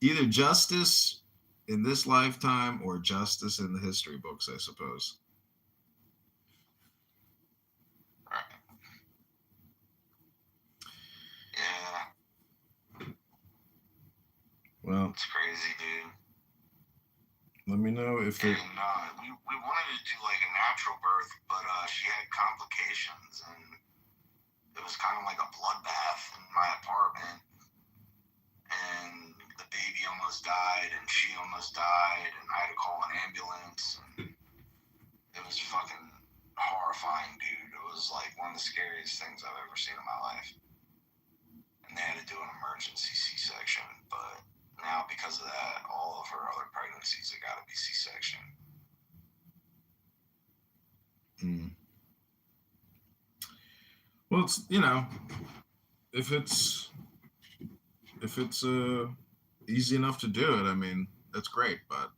either justice in this lifetime or justice in the history books, I suppose. Yeah. Well, it's crazy, dude. Let me know if they. And we wanted to do like a natural birth, but she had complications, and it was kind of like a bloodbath in my apartment. And the baby almost died, and she almost died, and I had to call an ambulance. And it was fucking horrifying, dude. It was like one of the scariest things I've ever seen in my life. And they had to do an emergency C-section, but now because of that, all of her other pregnancies have got to be C-section. Well, it's if it's easy enough to do it, I mean that's great. But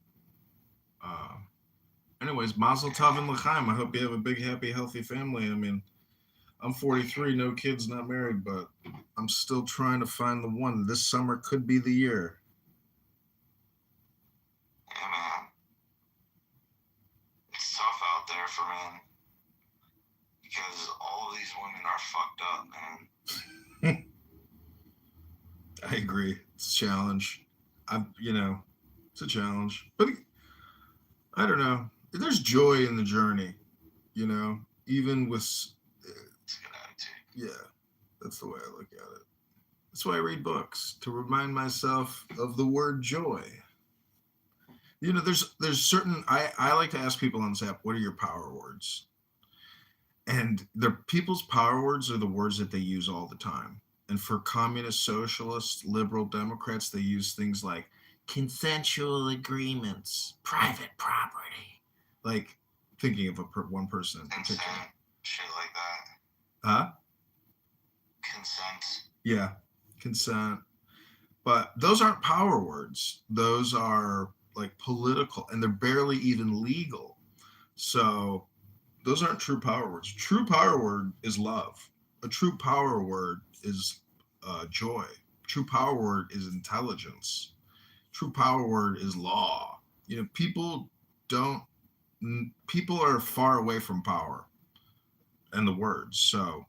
anyways, Mazel Tov and L'chaim. I hope you have a big, happy, healthy family. I mean, I'm 43, no kids, not married, but I'm still trying to find the one. This summer could be the year. Yeah, man. It's tough out there for men because all of these women are fucked up, man. I agree. It's a challenge. It's a challenge. But I don't know. There's joy in the journey, even with. It's a good attitude. Yeah, that's the way I look at it. That's why I read books, to remind myself of the word joy. There's certain. I like to ask people on this app, what are your power words? And the people's power words are the words that they use all the time. And for communist, socialists, liberal Democrats, they use things like consensual agreements, private property. Like thinking of one person in particular. Consent, shit like that. Huh? Consent. Yeah, consent. But those aren't power words. Those are like political, and they're barely even legal. So those aren't true power words. True power word is love. A true power word is joy. True power word is intelligence. True power word is law. People are far away from power and the words. So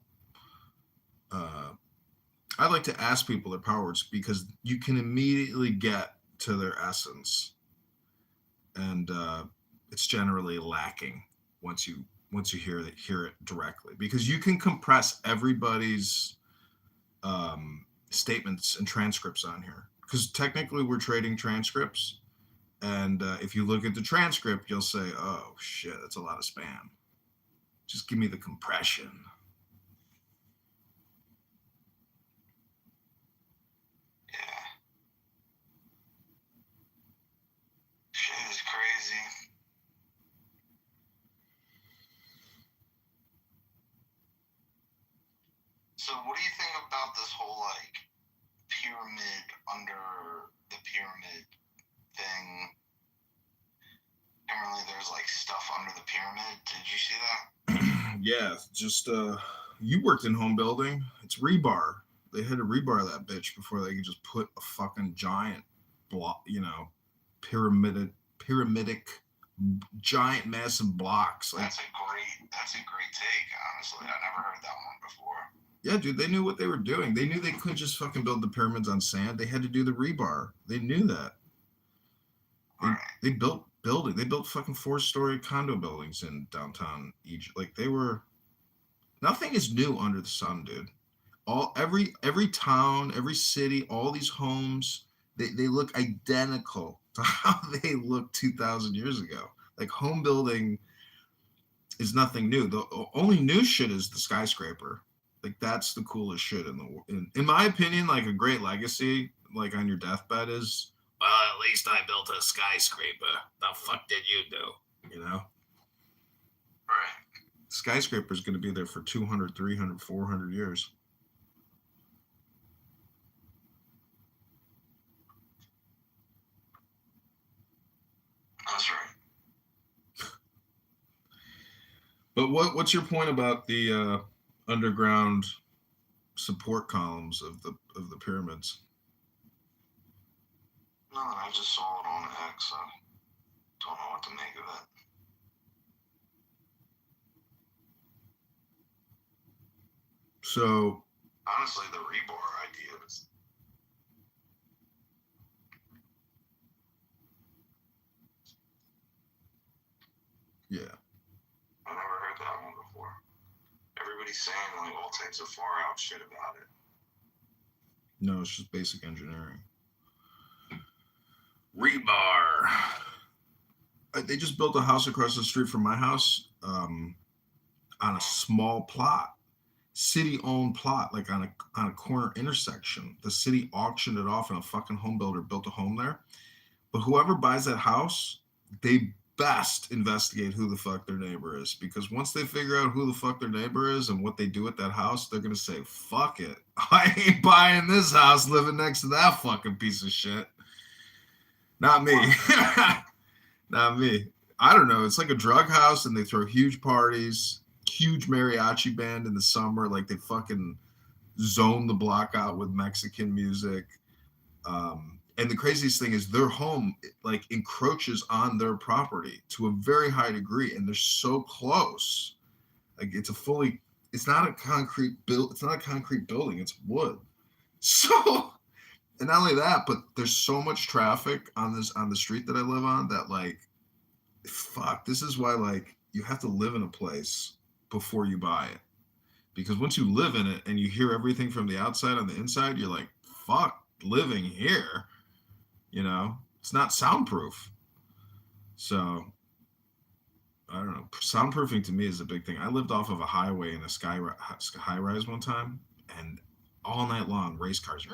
I like to ask people their power words because you can immediately get to their essence, and it's generally lacking once you hear it directly, because you can compress everybody's statements and transcripts on here, because technically we're trading transcripts, and if you look at the transcript, you'll say, oh shit, that's a lot of spam. Just give me the compression. Yeah. Shit is crazy. So what do you think about this whole pyramid under the pyramid thing? Apparently there's stuff under the pyramid. Did you see that? Yeah, just you worked in home building. It's rebar. They had to rebar that bitch before they could just put a fucking giant block, pyramidic giant massive blocks. That's a great take, honestly. I never heard that one before. Yeah, dude, they knew what they were doing. They knew they couldn't just fucking build the pyramids on sand. They had to do the rebar. They knew that. They built fucking 4-story condo buildings in downtown Egypt. Like nothing is new under the sun, dude. Every town, every city, all these homes, they look identical to how they looked 2,000 years ago. Like home building is nothing new. The only new shit is the skyscraper. Like that's the coolest shit in my opinion. Like a great legacy, like on your deathbed, is well, at least I built a skyscraper. The fuck did you do? You know, Right. Skyscraper is going to be there for 200, 300, 400 years. That's right. But what's your point about the underground support columns of the pyramids? No, I just saw it on X. I don't know what to make of it. So honestly, the rebar idea was. Yeah. I never heard that one before. Everybody's saying like all types of far out shit about it. No, it's just basic engineering. Rebar. They just built a house across the street from my house on a small plot, city-owned plot, like on a corner intersection. The city auctioned it off, and a fucking home builder built a home there. But whoever buys that house, they best investigate who the fuck their neighbor is, because once they figure out who the fuck their neighbor is and what they do at that house, they're gonna say, "Fuck it, I ain't buying this house living next to that fucking piece of shit." Not me. Not me. I don't know. It's like a drug house, and they throw huge parties, huge mariachi band in the summer. Like they fucking zone the block out with Mexican music. And the craziest thing is their home like encroaches on their property to a very high degree, and they're so close. Like it's not a concrete building. It's wood. So, and not only that, but there's so much traffic on the street that I live on that like, fuck, this is why like you have to live in a place before you buy it, because once you live in it and you hear everything from the outside on the inside, you're like, fuck, living here, it's not soundproof. So I don't know, soundproofing to me is a big thing. I lived off of a highway in a high rise one time, and all night long race cars,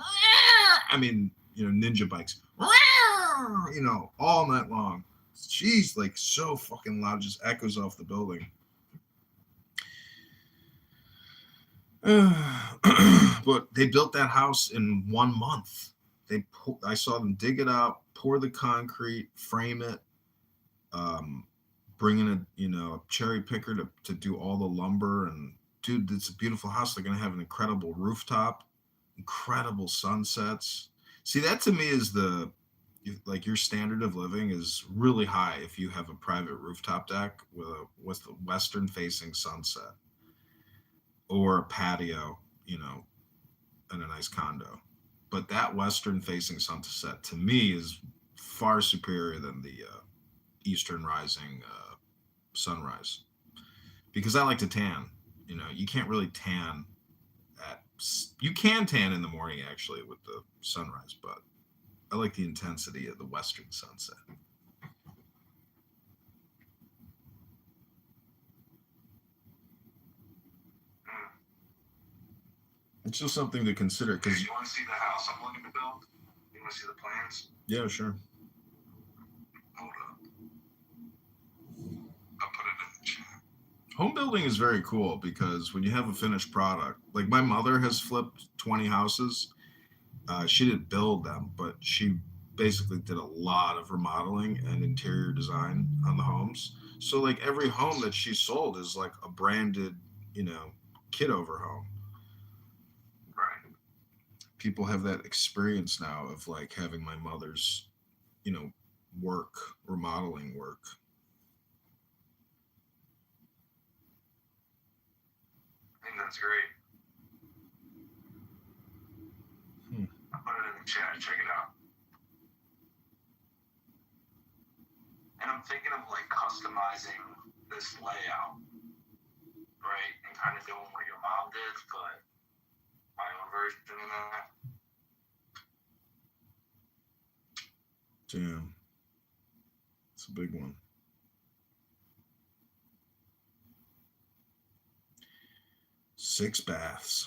ninja bikes, all night long. Jeez, like so fucking loud, just echoes off the building. But they built that house in 1 month. I saw them dig it out, pour the concrete, frame it, bring in a cherry picker to do all the lumber. And dude, it's a beautiful house. They're gonna have an incredible rooftop, incredible sunsets. See, that to me is like your standard of living is really high if you have a private rooftop deck with the western facing sunset, or a patio, in a nice condo. But that western facing sunset to me is far superior than the eastern rising sunrise, because I like to tan. You can't really tan you can tan in the morning actually with the sunrise, but I like the intensity of the western sunset. It's just something to consider. Because you want to see the house I'm looking to build? You want to see the plans? Yeah, sure. Hold up. I'll put it in the chat. Home building is very cool because when you have a finished product, like my mother has flipped 20 houses. She didn't build them, but she basically did a lot of remodeling and interior design on the homes. So like every home that she sold is like a branded, Kitover home. Right. People have that experience now of like having my mother's, work, remodeling work. I think that's great. I'll put it in the chat. Check it out. And I'm thinking of like customizing this layout, right? And kind of doing what your mom did, but my own version of that. Damn. It's a big one. 6 baths.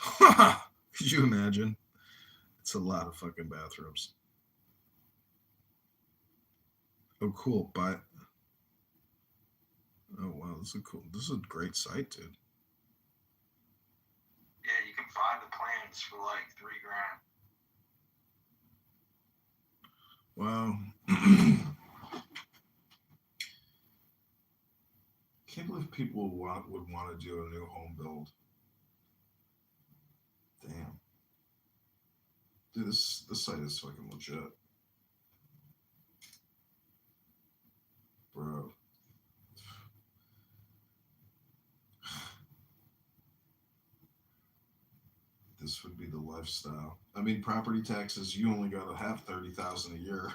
Could you imagine? It's a lot of fucking bathrooms. Oh, cool. But oh wow, this is cool. This is a great site, dude. Yeah, you can buy the plans for like $3,000. Wow. Can't believe people would want to do a new home build. Damn. Dude, this site is fucking legit. Bro. This would be the lifestyle. I mean, property taxes, you only gotta have 30,000 a year.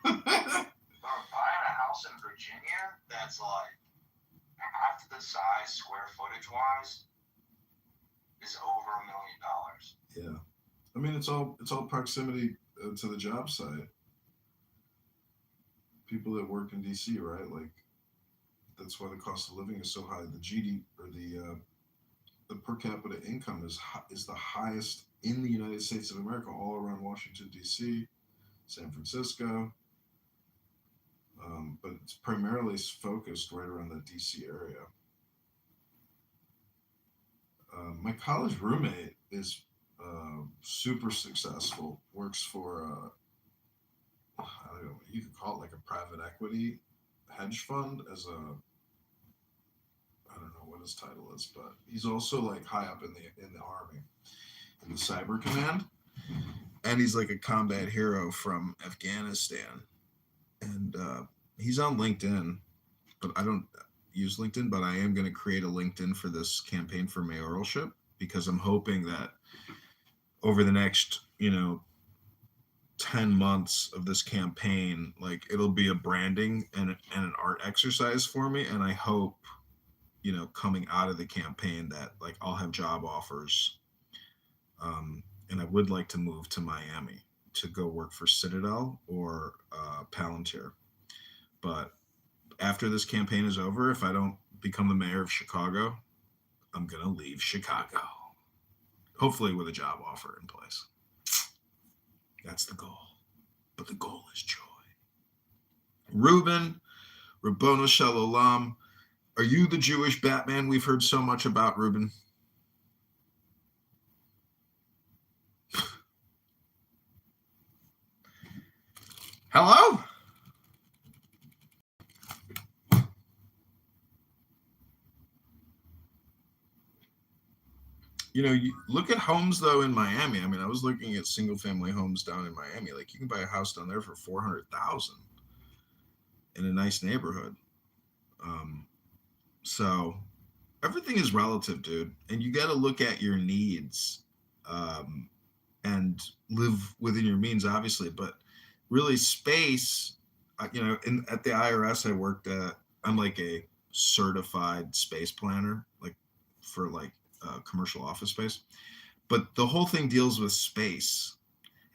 Bro, buying a house in Virginia that's like half the size square footage wise is over $1 million. Yeah. I mean, it's all proximity to the job site. People that work in DC, right? Like, that's why the cost of living is so high. The GD or the per capita income is the highest in the United States of America, all around Washington D.C., San Francisco, but it's primarily focused right around the D.C. area. My college roommate is super successful. Works for I don't know, you could call it like a private equity hedge fund as a, I don't know what his title is, but he's also like high up in the army, in the cyber command, and he's like a combat hero from Afghanistan, and he's on LinkedIn, but I don't use LinkedIn, but I am going to create a LinkedIn for this campaign for mayoralship because I'm hoping that over the next 10 months of this campaign, like it'll be a branding and an art exercise for me, and I hope coming out of the campaign that like I'll have job offers, and I would like to move to Miami to go work for Citadel or Palantir. But after this campaign is over, if I don't become the mayor of Chicago, I'm gonna leave Chicago, hopefully with a job offer in place. That's the goal. But the goal is joy. Ruben, Rabboni Shalom, are you the Jewish Batman we've heard so much about, Ruben? Hello? You look at homes though in Miami. I mean, I was looking at single family homes down in Miami. Like you can buy a house down there for 400,000 in a nice neighborhood. So everything is relative, dude, and you got to look at your needs, and live within your means, obviously. But really, space. At the IRS I worked at, I'm like a certified space planner, like for like commercial office space. But the whole thing deals with space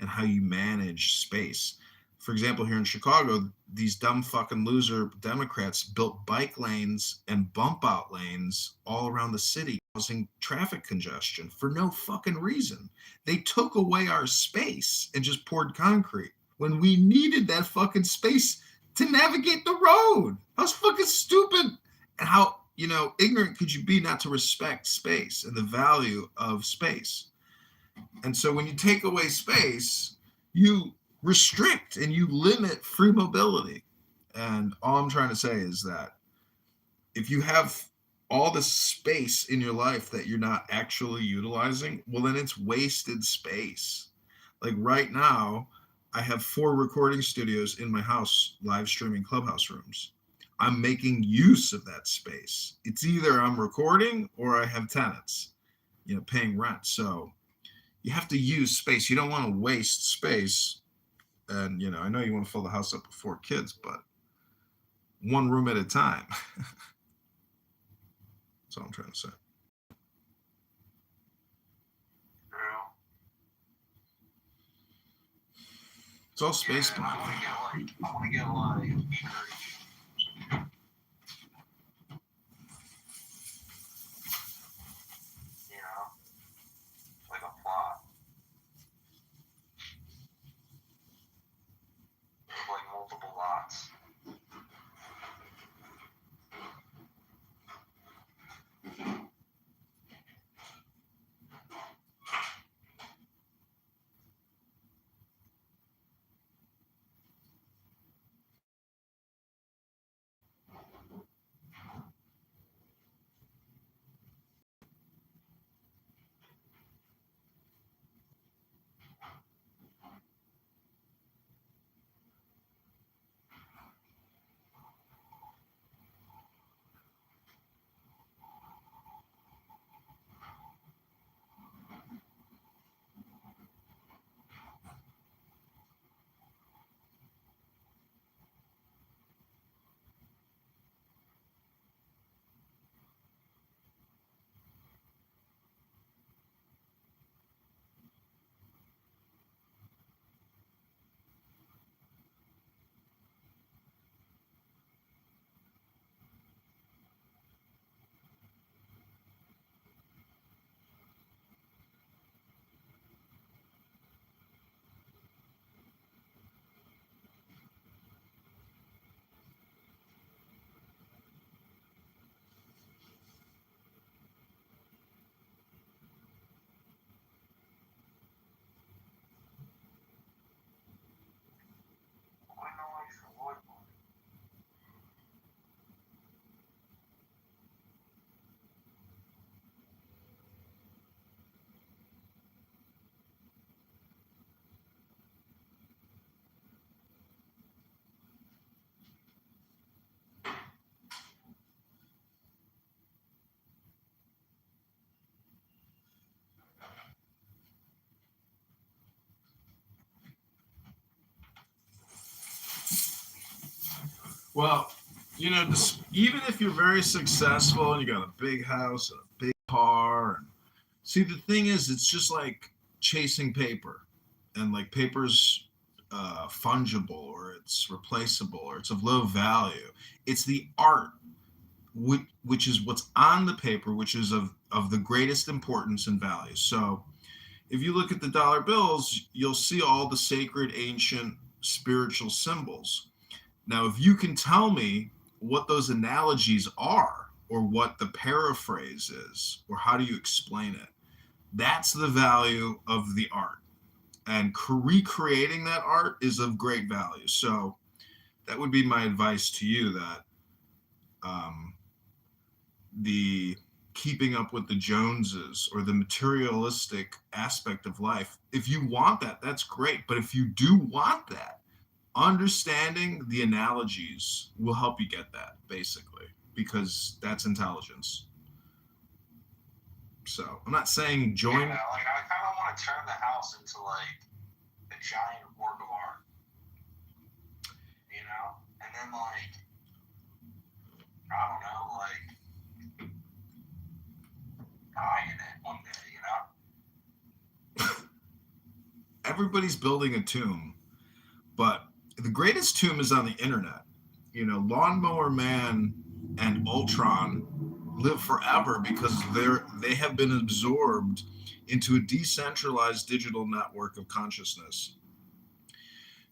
and how you manage space. For example, here in Chicago, these dumb fucking loser Democrats built bike lanes and bump out lanes all around the city, causing traffic congestion for no fucking reason. They took away our space and just poured concrete when we needed that fucking space to navigate the road. How fucking stupid and how, ignorant could you be not to respect space and the value of space? And so when you take away space, you restrict and you limit free mobility. And all I'm trying to say is that if you have all the space in your life that you're not actually utilizing, well, then it's wasted space. Like right now, I have 4 recording studios in my house, live streaming Clubhouse rooms. I'm making use of that space. It's either I'm recording or I have tenants, paying rent. So you have to use space. You don't want to waste space. And, I know you want to fill the house up with 4 kids, but, one room at a time. That's all I'm trying to say. True. It's all space Yeah, I want to get like acreage. You know, like a plot. Like multiple lots. Well, you know, even if you're very successful and you got a big house and a big car, and see, the thing is, it's just like chasing paper, and like paper's fungible or it's replaceable or it's of low value. It's the art, which is what's on the paper, which is of the greatest importance and value. So if you look at the dollar bills, you'll see all the sacred, ancient, spiritual symbols. Now, if you can tell me what those analogies are, or what the paraphrase is, or how do you explain it, that's the value of the art. And recreating that art is of great value. So that would be my advice to you, that um, the keeping up with the Joneses or the materialistic aspect of life, if you want that, that's great. But if you do want that, understanding the analogies will help you get that, basically, because that's intelligence. So I'm not saying join. Yeah, like I kind of want to turn the house into like a giant work of art, you know, and then like I don't know, like die in it one day, you know. Everybody's building a tomb, but the greatest tomb is on the internet. You know, Lawnmower Man and Ultron live forever because they have been absorbed into a decentralized digital network of consciousness.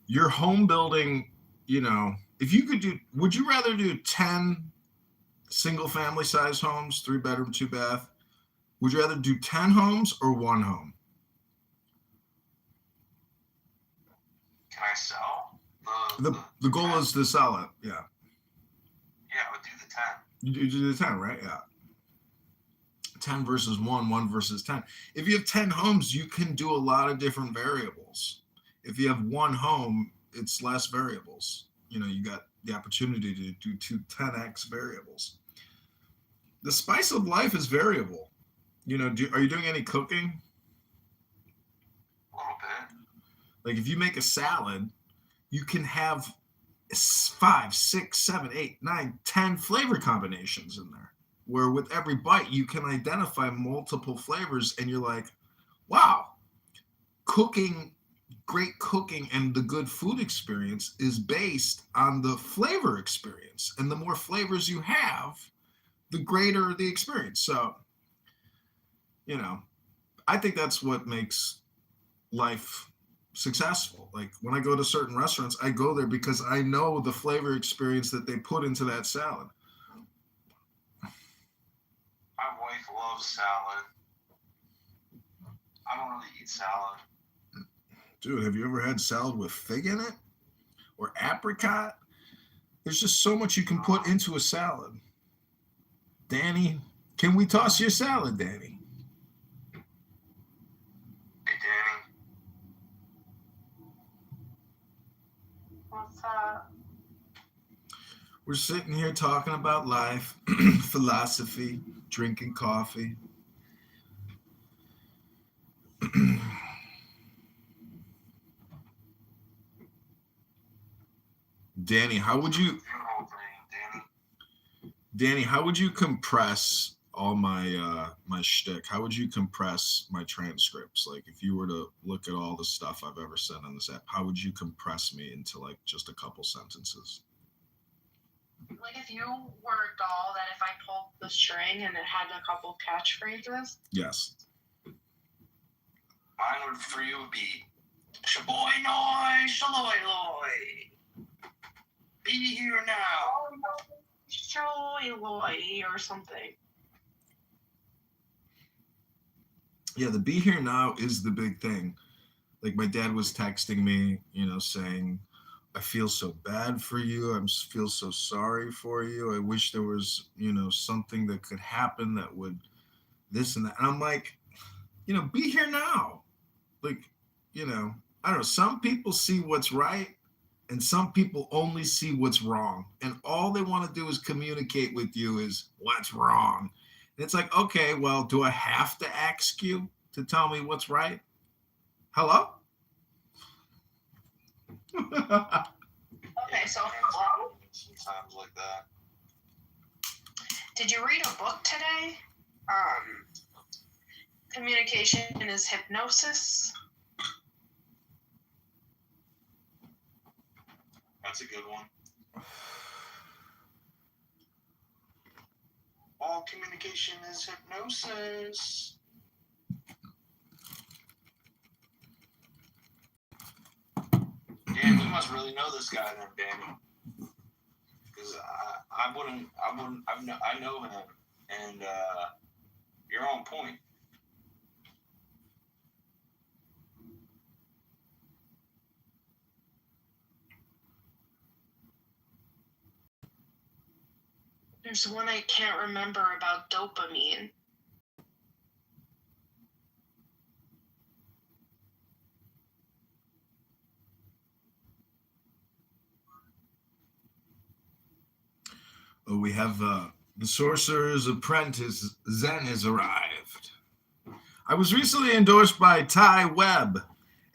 Your home building, you know, if you could do, would you rather do 10 single family size homes, 3 bedroom, 2 bath? Would you rather do 10 homes or one home? Can I sell The goal is to sell it. Yeah. Yeah, I would do the 10. You do the 10, right? Yeah. 10 versus 1 versus 10. If you have 10 homes, you can do a lot of different variables. If you have one home, it's less variables. You know, you got the opportunity to do 10x variables. The spice of life is variable. You know, are you doing any cooking? A little bit. Like if you make a salad, you can have 5, 6, 7, 8, 9, 10 flavor combinations in there, where with every bite you can identify multiple flavors, and you're like, wow, great cooking and the good food experience is based on the flavor experience. And the more flavors you have, the greater the experience. So, I think that's what makes life successful. Like when I go to certain restaurants, I go there because I know the flavor experience that they put into that salad. My wife loves salad. I don't really eat salad. Dude, have you ever had salad with fig in it? Or apricot? There's just so much you can put into a salad. Danny, can we toss your salad, Danny? Hey, Danny. What's up? We're sitting here talking about life, philosophy, drinking coffee. Danny, how would you compress all my shtick? How would you compress my transcripts? Like if you were to look at all the stuff I've ever said on this app, how would you compress me into like just a couple sentences? Like if you were a doll that if I pulled the string and it had a couple catchphrases? Yes. Mine for you would be Shaboy Noy, Shaloy Loy. Be here now. Shoy or something. Yeah, the be here now is the big thing. Like my dad was texting me, saying, I feel so bad for you. I feel so sorry for you. I wish there was, something that could happen that would this and that. And I'm like, be here now. Like, I don't know. Some people see what's right and some people only see what's wrong. And all they want to do is communicate with you is what's wrong. And it's like, okay, well, do I have to ask you to tell me what's right? Hello? Okay, so hello? Sometimes like that. Did you read a book today? Communication is Hypnosis. That's a good one. All communication is hypnosis. Dan, you must really know this guy then, Danny. Because I know him, and you're on point. There's one I can't remember about dopamine. Oh, we have the Sorcerer's Apprentice, Zen, has arrived. I was recently endorsed by Ty Webb,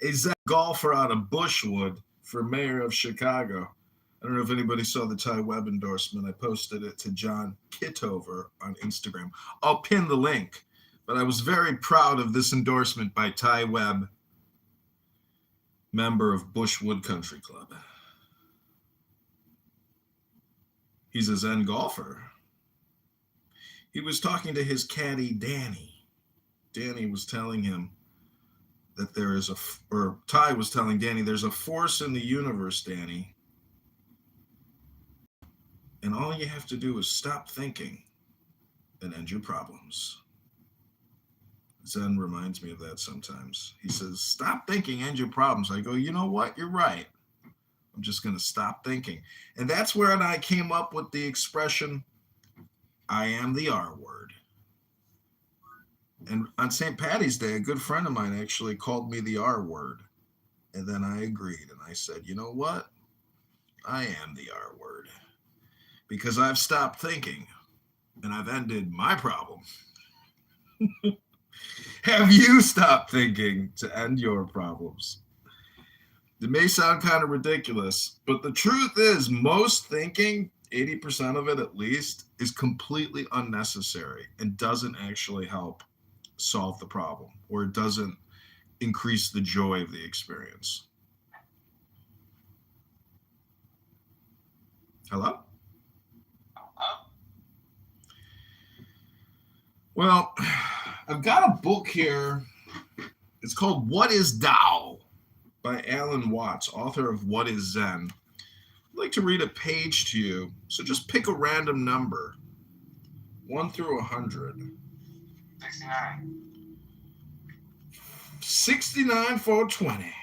a Zen golfer out of Bushwood, for mayor of Chicago. I don't know if anybody saw the Ty Webb endorsement. I posted it to John Kitover on Instagram. I'll pin the link. But I was very proud of this endorsement by Ty Webb, member of Bushwood Country Club. He's a Zen golfer. He was talking to his caddy, Danny. Danny was telling him that Ty was telling Danny, there's a force in the universe, Danny. And all you have to do is stop thinking and end your problems. Zen reminds me of that sometimes. He says, stop thinking, end your problems. I go, you know what? You're right. I'm just going to stop thinking. And that's where I came up with the expression, I am the R word. And on St. Patty's Day, a good friend of mine actually called me the R word. And then I agreed. And I said, you know what? I am the R word. Because I've stopped thinking and I've ended my problem. Have you stopped thinking to end your problems? It may sound kind of ridiculous, but the truth is most thinking, 80% of it at least, is completely unnecessary and doesn't actually help solve the problem, or it doesn't increase the joy of the experience. Hello? Well, I've got a book here. It's called What is Tao by Alan Watts, author of What is Zen. I'd like to read a page to you, so just pick a random number, 1 through 100. 69. 69 420.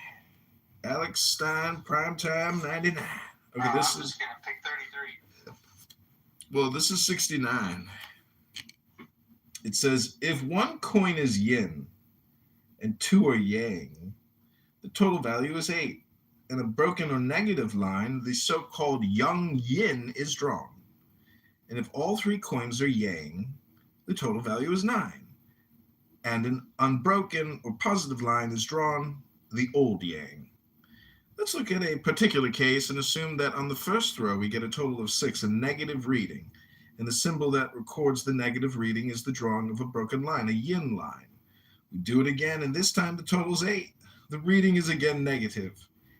Alex Stein, primetime 99. Okay, I'm this just is, gonna pick 33. well, this is 69. It says, if one coin is yin and two are yang, the total value is 8. In a broken or negative line, the so-called yang yin is drawn. And if all 3 coins are yang, the total value is 9. And an unbroken or positive line is drawn, the old yang. Let's look at a particular case and assume that on the first row we get a total of 6, a negative reading. And the symbol that records the negative reading is the drawing of a broken line, a yin line. We do it again, and this time the total is 8. The reading is again negative.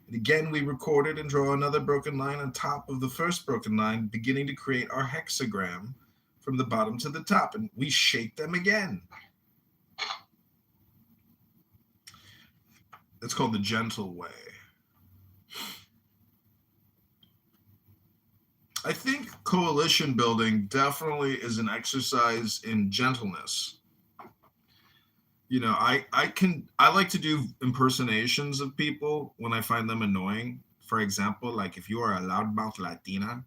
And again we record it and draw another broken line on top of the first broken line, beginning to create our hexagram from the bottom to the top, and we shake them again. It's called the gentle way. I think coalition building definitely is an exercise in gentleness. You know, I like to do impersonations of people when I find them annoying. For example, like if you are a loudmouth Latina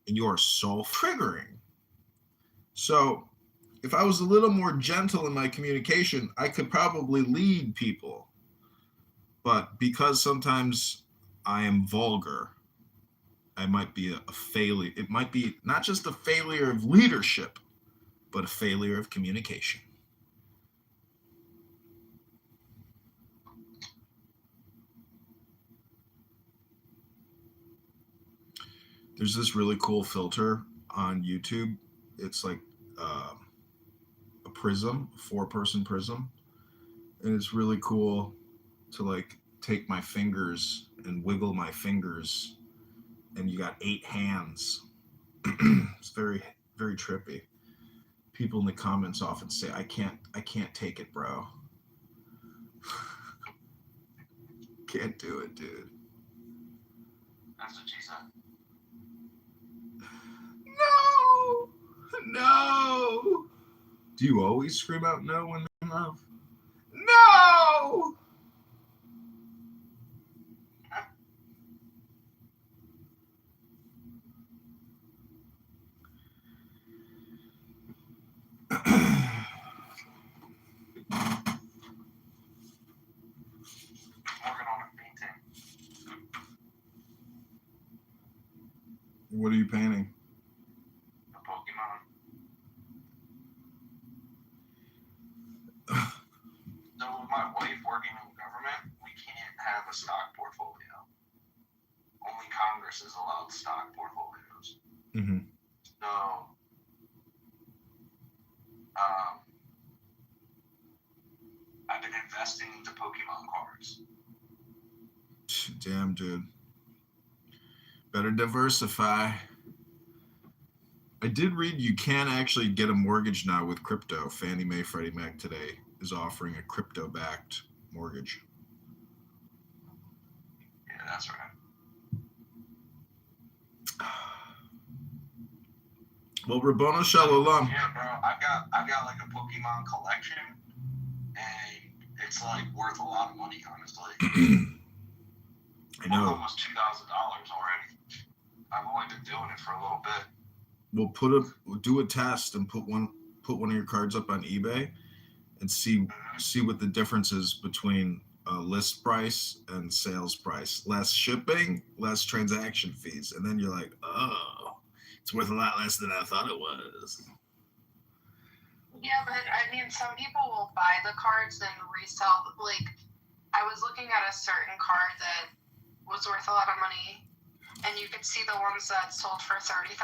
and you are so triggering. So if I was a little more gentle in my communication, I could probably lead people. But because sometimes I am vulgar, I might be a failure. It might be not just a failure of leadership, but a failure of communication. There's this really cool filter on YouTube. It's like a prism, a 4-person prism. And it's really cool to like take my fingers and wiggle my fingers, and you got 8 hands. It's very, very trippy. People in the comments often say, I can't take it, bro. Can't do it, dude. That's what she said. No! Do you always scream out no when in love? No! Working on a painting. What are you painting? A Pokemon. So with my wife working in government, we can't have a stock portfolio. Only Congress is allowed stock portfolios. Mm-hmm. So, I've been investing into Pokemon cards. Damn, dude. Better diversify. I did read you can actually get a mortgage now with crypto. Fannie Mae, Freddie Mac today is offering a crypto-backed mortgage. Yeah, that's right. Well, Rabono Shalom. Yeah, bro. I've got like a Pokemon collection, and it's like worth a lot of money, honestly. I know. Almost $2,000 already. I've only been doing it for a little bit. We'll do a test and put one of your cards up on eBay and see what the difference is between list price and sales price. Less shipping, less transaction fees, and then you're like, oh, it's worth a lot less than I thought it was. Yeah, but I mean, some people will buy the cards and resell. Like, I was looking at a certain card that was worth a lot of money. And you could see the ones that sold for $30,000,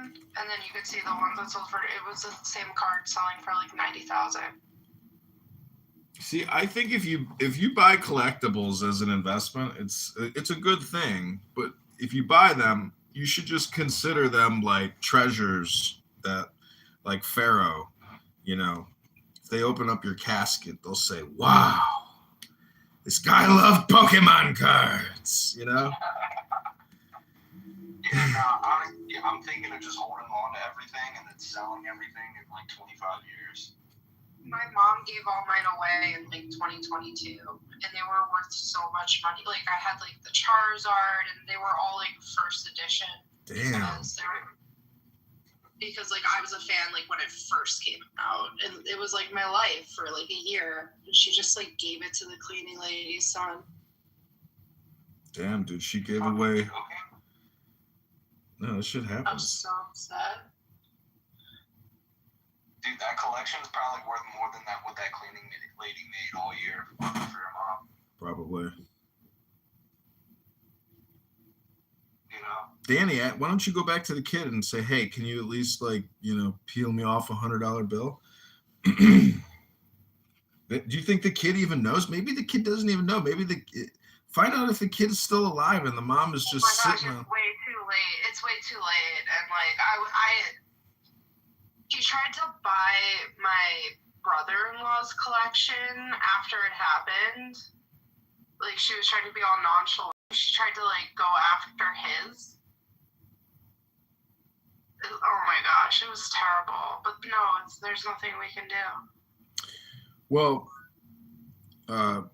and then you could see the ones that sold for, it was the same card selling for like $90,000. See, I think if you buy collectibles as an investment, it's a good thing. But if you buy them, you should just consider them like treasures that, like Pharaoh, you know, if they open up your casket, they'll say, "Wow, this guy loved Pokemon cards," you know. I'm thinking of just holding on to everything and then selling everything in like 25 years. My mom gave all mine away in like 2022, and they were worth so much money. Like I had like the Charizard, and they were all like first edition. Damn. Because like I was a fan like when it first came out, and it was like my life for like a year. And she just like gave it to the cleaning lady's son. Damn, dude, she gave away. No, this shit happens. I'm so upset. Dude, that collection is probably worth more than what that cleaning lady made all year for your mom. Probably. You know? Danny, why don't you go back to the kid and say, "Hey, can you at least like, you know, peel me off $100 bill?" Do you think the kid even knows? Maybe the kid doesn't even know. Maybe find out if the kid is still alive and the mom is just sitting. It's way too late. It's way too late. And like she tried to buy my brother-in-law's collection after it happened. Like she was trying to be all nonchalant. She tried to like go after his. Oh my gosh, it was terrible. But no, there's nothing we can do. Well,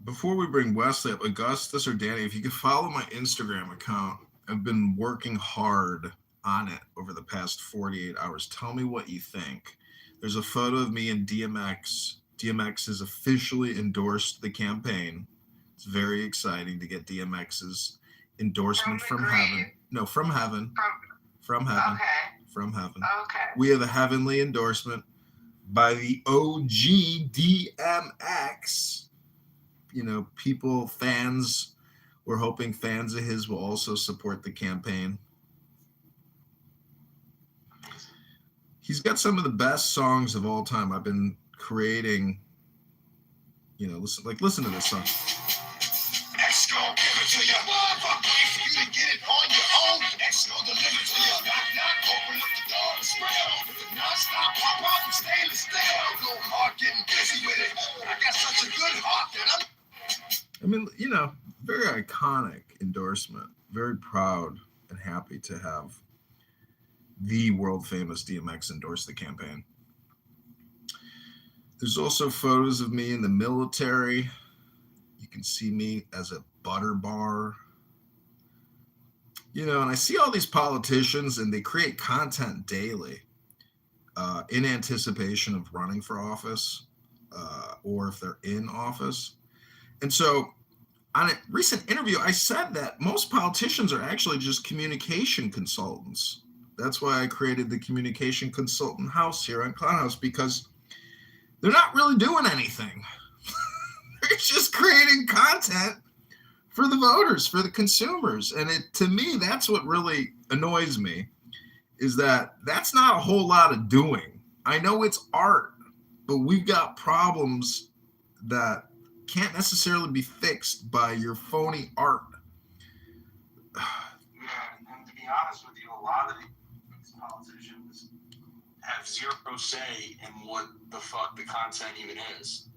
before we bring Wesley up, Augustus or Danny, if you could follow my Instagram account, I've been working hard on it over the past 48 hours. Tell me what you think. There's a photo of me and DMX. DMX has officially endorsed the campaign. It's very exciting to get DMX's endorsement from heaven. No, from heaven. From heaven. Okay. From heaven. Okay. We have a heavenly endorsement by the OG DMX. You know, people, fans, we're hoping fans of his will also support the campaign. He's got some of the best songs of all time. I've been creating, you know, listen to this song. X gon' give it to you. Fuck, wait for you to get it on your own. X gon' deliver to you. Knock, knock, open up the door and scram. With the non-stop pop out and stainless steel. Go hard getting busy with it. I got such a good heart that I mean, you know, very iconic endorsement. Very proud and happy to have the world famous DMX endorse the campaign. There's also photos of me in the military. You can see me as a butter bar. You know, and I see all these politicians and they create content daily in anticipation of running for office or if they're in office. And so on a recent interview, I said that most politicians are actually just communication consultants. That's why I created the Communication Consultant House here on Clown House, because they're not really doing anything. They're just creating content for the voters, for the consumers. And to me, that's what really annoys me, is that that's not a whole lot of doing. I know it's art, but we've got problems that can't necessarily be fixed by your phony art. Yeah, and to be honest with you, a lot of these politicians have zero say in what the fuck the content even is.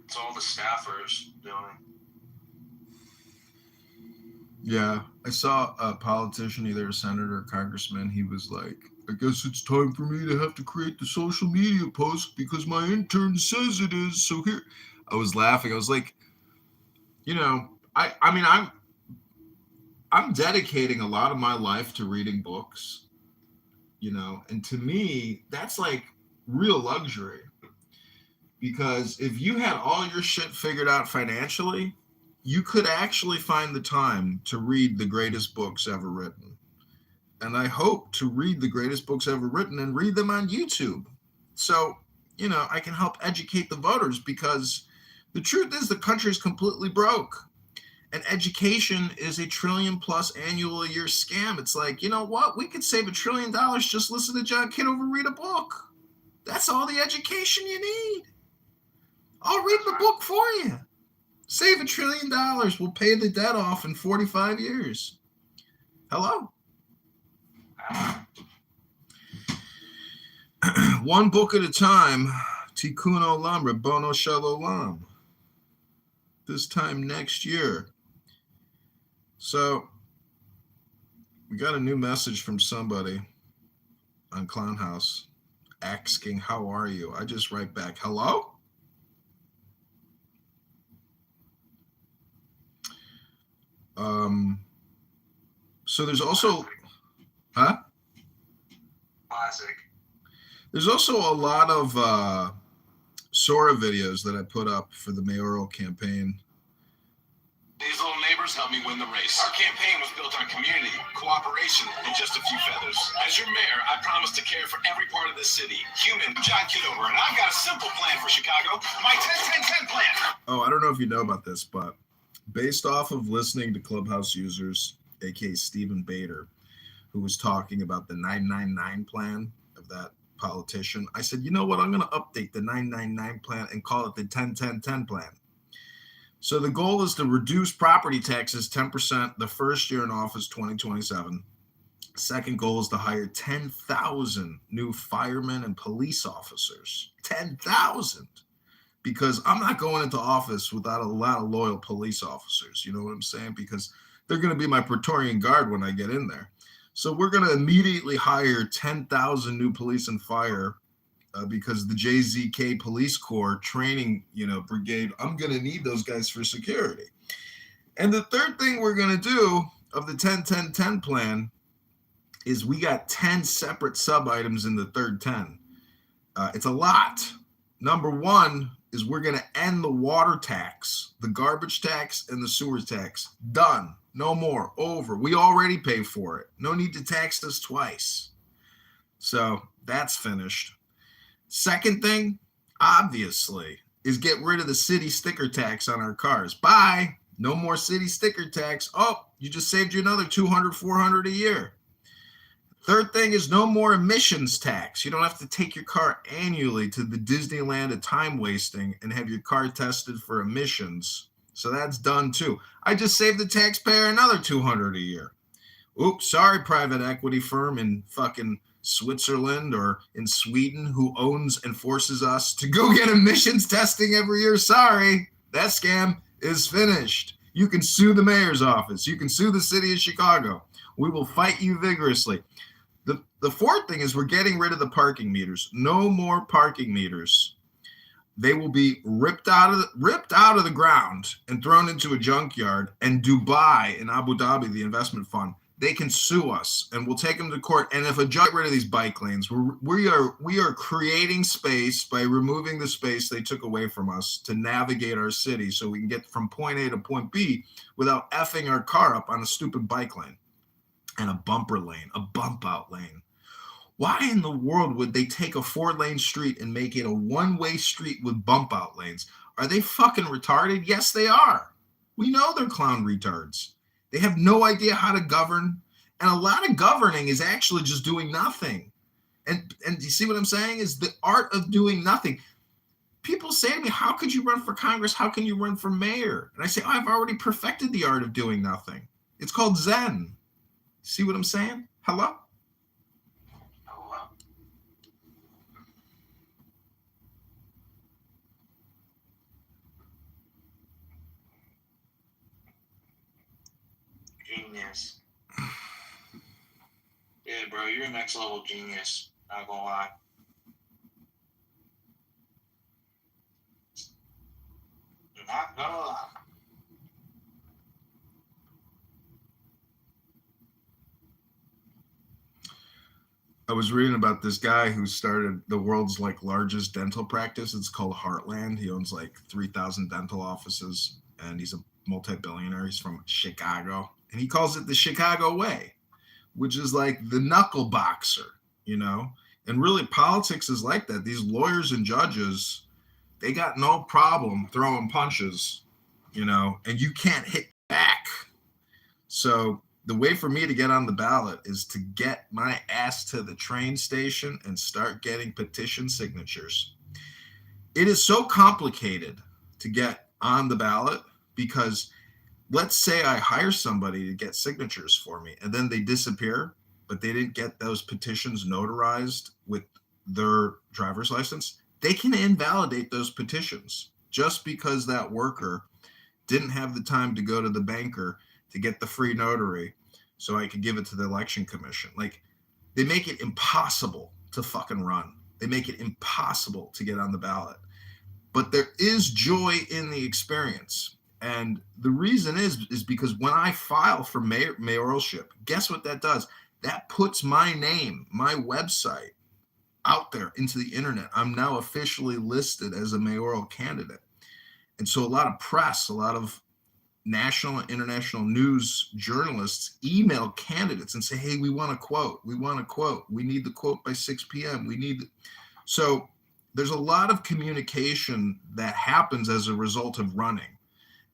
It's all the staffers doing. Yeah, I saw a politician, either a senator or congressman. He was like, "I guess it's time for me to have to create the social media post because my intern says it is." So here, I was laughing. I was like, you know, I mean, I'm dedicating a lot of my life to reading books, you know, and to me, that's like real luxury. Because if you had all your shit figured out financially, you could actually find the time to read the greatest books ever written. And I hope to read the greatest books ever written and read them on YouTube. So, you know, I can help educate the voters, because The truth is the country is completely broke. And education is $1 trillion+ annual a year scam. It's like, you know what? We could save $1 trillion. Just listen to John Kitover read a book. That's all the education you need. I'll read the book for you. Save $1 trillion. We'll pay the debt off in 45 years. Hello? One book at a time. Tikkun Olam, Ribono Shel Olam. This time next year. So, we got a new message from somebody on Clown House asking, how are you? I just write back, hello? So there's also, huh? Classic. There's also a lot of Sora videos that I put up for the mayoral campaign. These little neighbors helped me win the race. Our campaign was built on community, cooperation, and just a few feathers. As your mayor, I promise to care for every part of the city. Human, John Kitover, and I've got a simple plan for Chicago. My 10-10-10 plan. Oh, I don't know if you know about this, but based off of listening to Clubhouse users, aka Stephen Bader, who was talking about the 999 plan of that politician, I said, you know what? I'm going to update the 999 plan and call it the 10-10-10 plan. So the goal is to reduce property taxes 10% the first year in office, 2027. Second goal is to hire 10,000 new firemen and police officers. 10,000. Because I'm not going into office without a lot of loyal police officers. You know what I'm saying? Because they're going to be my Praetorian Guard when I get in there. So we're going to immediately hire 10,000 new police and fire because the JZK Police Corps training, brigade, I'm going to need those guys for security. And the third thing we're going to do of the 10-10-10 plan is we got 10 separate sub-items in the third 10. It's a lot. Number one is we're going to end the water tax, the garbage tax, and the sewer tax. Done. No more. Over. We already pay for it. No need to tax us twice. So that's finished. Second thing, obviously, is get rid of the city sticker tax on our cars. Bye. No more city sticker tax. Oh, you just saved you another $200, $400 a year. Third thing is no more emissions tax. You don't have to take your car annually to the Disneyland of time wasting and have your car tested for emissions. So that's done too. I just saved the taxpayer another $200 a year. Oops, sorry, private equity firm in fucking Switzerland or in Sweden who owns and forces us to go get emissions testing every year. Sorry, that scam is finished. You can sue the mayor's office. You can sue the city of Chicago. We will fight you vigorously. The fourth thing is we're getting rid of the parking meters. No more parking meters. They will be ripped out of the ground and thrown into a junkyard. And Dubai and Abu Dhabi, the investment fund, they can sue us and we'll take them to court. And if a judge get rid of these bike lanes, we are creating space by removing the space they took away from us to navigate our city so we can get from point A to point B without effing our car up on a stupid bike lane and a bumper lane, a bump out lane. Why in the world would they take a 4-lane street and make it a one-way street with bump out lanes? Are they fucking retarded? Yes, they are. We know they're clown retards. They have no idea how to govern. And a lot of governing is actually just doing nothing. And you see what I'm saying? Is the art of doing nothing. People say to me, how could you run for Congress? How can you run for mayor? And I say, I've already perfected the art of doing nothing. It's called Zen. See what I'm saying? Hello? Genius. Yeah, bro, you're a next level genius. Not gonna lie. Not gonna lie. I was reading about this guy who started the world's largest dental practice. It's called Heartland. He owns 3,000 dental offices and he's a multi-billionaire. He's from Chicago and he calls it the Chicago way, which is like the knuckle boxer, And really politics is like that. These lawyers and judges, they got no problem throwing punches, and you can't hit back. So the way for me to get on the ballot is to get my ass to the train station and start getting petition signatures. It is so complicated to get on the ballot because let's say I hire somebody to get signatures for me and then they disappear, but they didn't get those petitions notarized with their driver's license. They can invalidate those petitions just because that worker didn't have the time to go to the banker to get the free notary so I could give it to the election commission. Like, they make it impossible to fucking run. They make it impossible to get on the ballot. But there is joy in the experience. And the reason is because when I file for mayoralship, guess what that does? That puts my name, my website out there into the internet. I'm now officially listed as a mayoral candidate. And so a lot of press, a lot of national and international news journalists email candidates and say, hey, we want a quote. We want a quote. We need the quote by 6 p.m. So there's a lot of communication that happens as a result of running.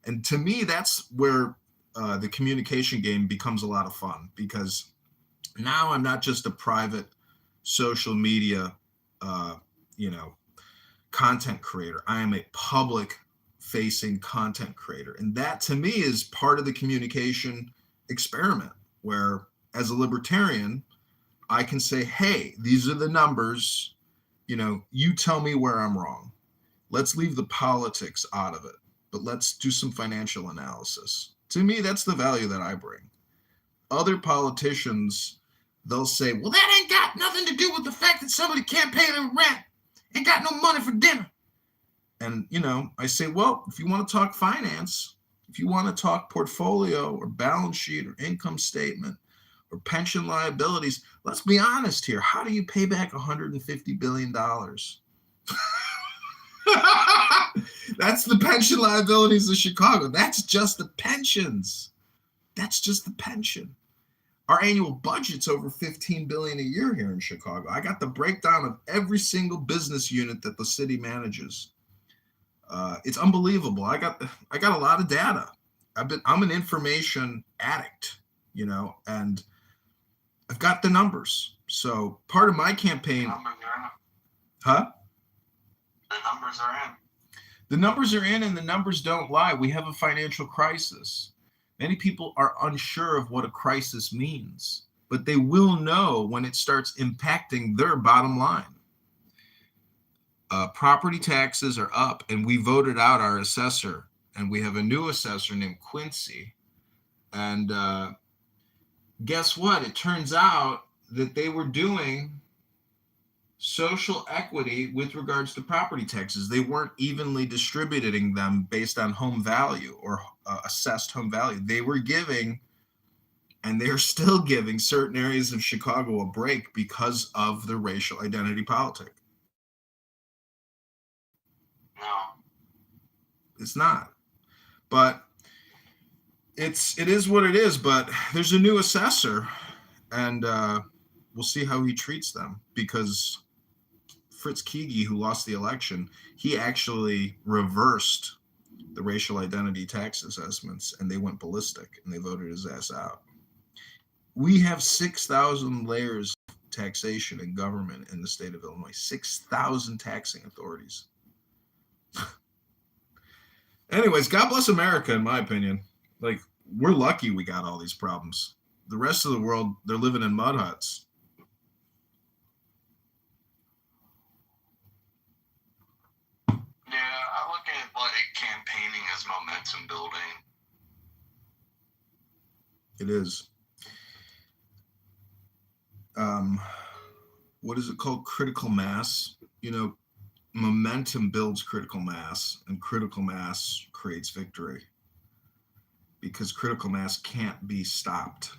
And to me, that's where the communication game becomes a lot of fun, because now I'm not just a private social media, content creator. I am a public facing content creator. And that to me is part of the communication experiment, where as a libertarian, I can say, hey, these are the numbers, you tell me where I'm wrong. Let's leave the politics out of it, but let's do some financial analysis. To me, that's the value that I bring. Other politicians, they'll say, well, that ain't got nothing to do with the fact that somebody can't pay their rent, ain't got no money for dinner. And, I say, well, if you want to talk finance, if you want to talk portfolio or balance sheet or income statement or pension liabilities, let's be honest here. How do you pay back $150 billion? That's the pension liabilities of Chicago. That's just the pensions. That's just the pension. Our annual budget's over $15 billion a year here in Chicago. I got the breakdown of every single business unit that the city manages. It's unbelievable. I got a lot of data. I'm an information addict, and I've got the numbers. So part of my campaign. Huh? The numbers are in. The numbers are in, and the numbers don't lie. We have a financial crisis. Many people are unsure of what a crisis means, but they will know when it starts impacting their bottom line. Property taxes are up, and we voted out our assessor, and we have a new assessor named Quincy. And guess what? It turns out that they were doing social equity with regards to property taxes. They weren't evenly distributing them based on home value or assessed home value. They were giving, and they're still giving, certain areas of Chicago a break because of the racial identity politic. No. It's not. But it is what it is. But there's a new assessor, and we'll see how he treats them, because Fritz Keegi, who lost the election, he actually reversed the racial identity tax assessments, and they went ballistic, and they voted his ass out. We have 6,000 layers of taxation and government in the state of Illinois, 6,000 taxing authorities. Anyways, God bless America, in my opinion. Like, we're lucky we got all these problems. The rest of the world, they're living in mud huts. Yeah, I look at campaigning as momentum building. It is. What is it called? Critical mass. Momentum builds critical mass, and critical mass creates victory, because critical mass can't be stopped.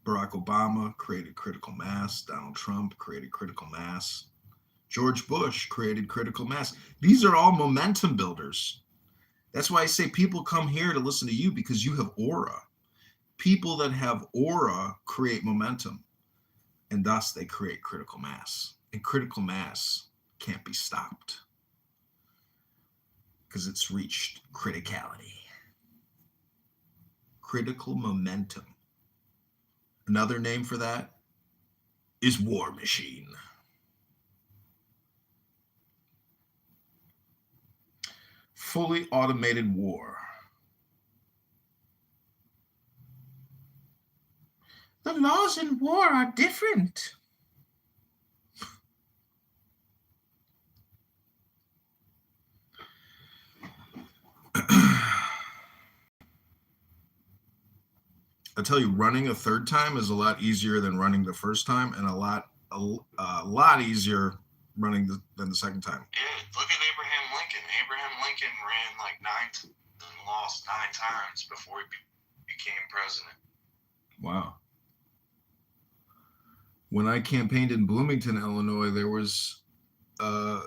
Barack Obama created critical mass. Donald Trump created critical mass. George Bush created critical mass. These are all momentum builders. That's why I say people come here to listen to you, because you have aura. People that have aura create momentum, and thus they create critical mass. And critical mass can't be stopped. because it's reached criticality. Critical momentum. Another name for that is War Machine. Fully automated war. The laws in war are different. I tell you, running a third time is a lot easier than running the first time, and a lot easier running than the second time. Yeah, look at Abraham Lincoln. Abraham Lincoln ran like 9 and lost 9 times before he became president. Wow. When I campaigned in Bloomington, Illinois, there was a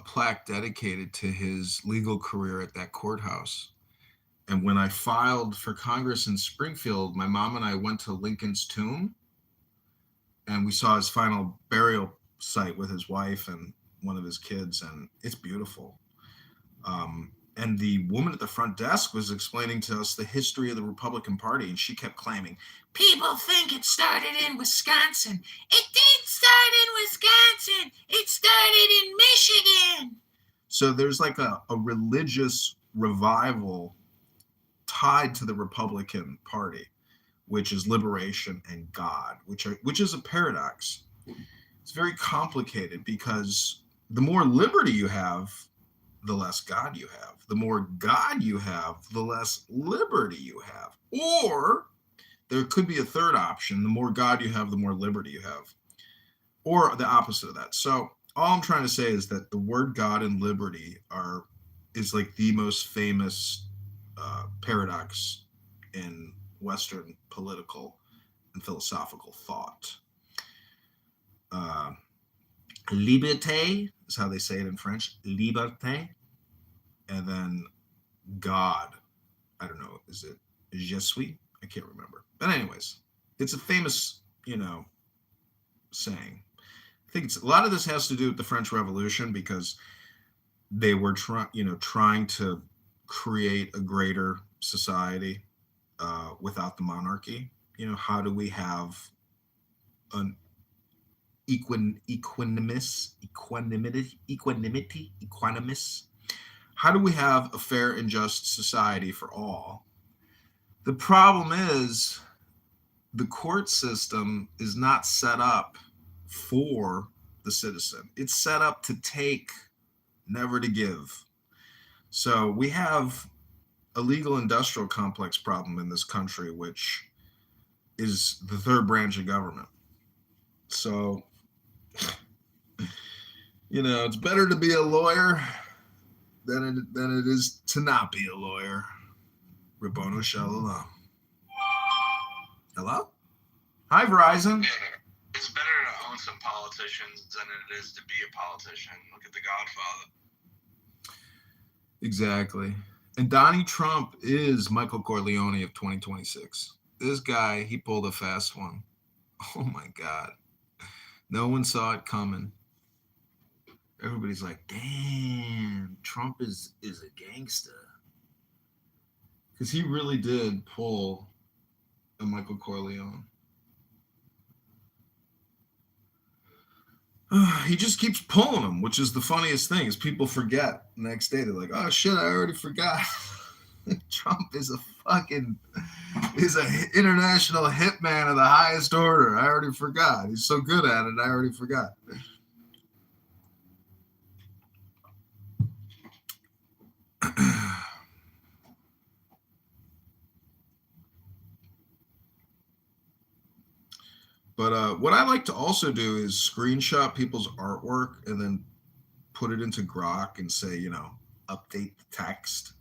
plaque dedicated to his legal career at that courthouse. And when I filed for Congress in Springfield, my mom and I went to Lincoln's tomb, and we saw his final burial site with his wife and one of his kids, and it's beautiful. And the woman at the front desk was explaining to us the history of the Republican Party, and she kept claiming, people think it started in Wisconsin. It didn't start in Wisconsin. It started in Michigan. So there's like a religious revival tied to the Republican Party, which is liberation and God, which is a paradox. It's very complicated because the more liberty you have, the less God you have. The more God you have, the less liberty you have. Or there could be a third option. The more God you have, the more liberty you have. Or the opposite of that. So all I'm trying to say is that the word God and liberty is like the most famous paradox in Western political and philosophical thought. Liberté is how they say it in French. Liberté. And then God. I don't know. Is it je suis? I can't remember. But anyways, it's a famous, saying. I think a lot of this has to do with the French Revolution, because they were trying to create a greater society without the monarchy. How do we have an equanimous? How do we have a fair and just society for all? The problem is the court system is not set up for the citizen. It's set up to take, never to give. So we have a legal industrial complex problem in this country, which is the third branch of government. So, it's better to be a lawyer than it is to not be a lawyer. Rabboni Shalom. Hello? Hi, Verizon. Yeah, it's better to own some politicians than it is to be a politician. Look at The Godfather. Exactly. And Donnie Trump is Michael Corleone of 2026. This guy, he pulled a fast one. Oh my God. No one saw it coming. Everybody's like, damn, Trump is a gangster. Because he really did pull a Michael Corleone. He just keeps pulling them, which is the funniest thing, is people forget the next day. They're like, oh shit, I already forgot. Trump is an international hitman of the highest order. I already forgot. He's so good at it, I already forgot. But what I like to also do is screenshot people's artwork and then put it into Grok and say, update the text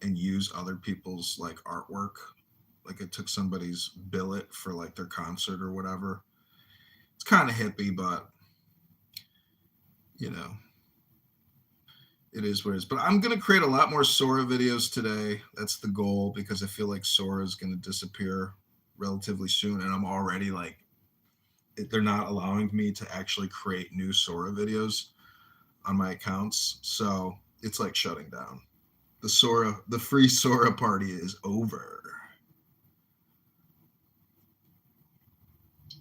and use other people's artwork. Like I took somebody's billet for their concert or whatever. It's kind of hippie, but it is what it is. But I'm going to create a lot more Sora videos today. That's the goal, because I feel like Sora is going to disappear relatively soon. And I'm already they're not allowing me to actually create new Sora videos on my accounts. So it's like shutting down. The free Sora party is over.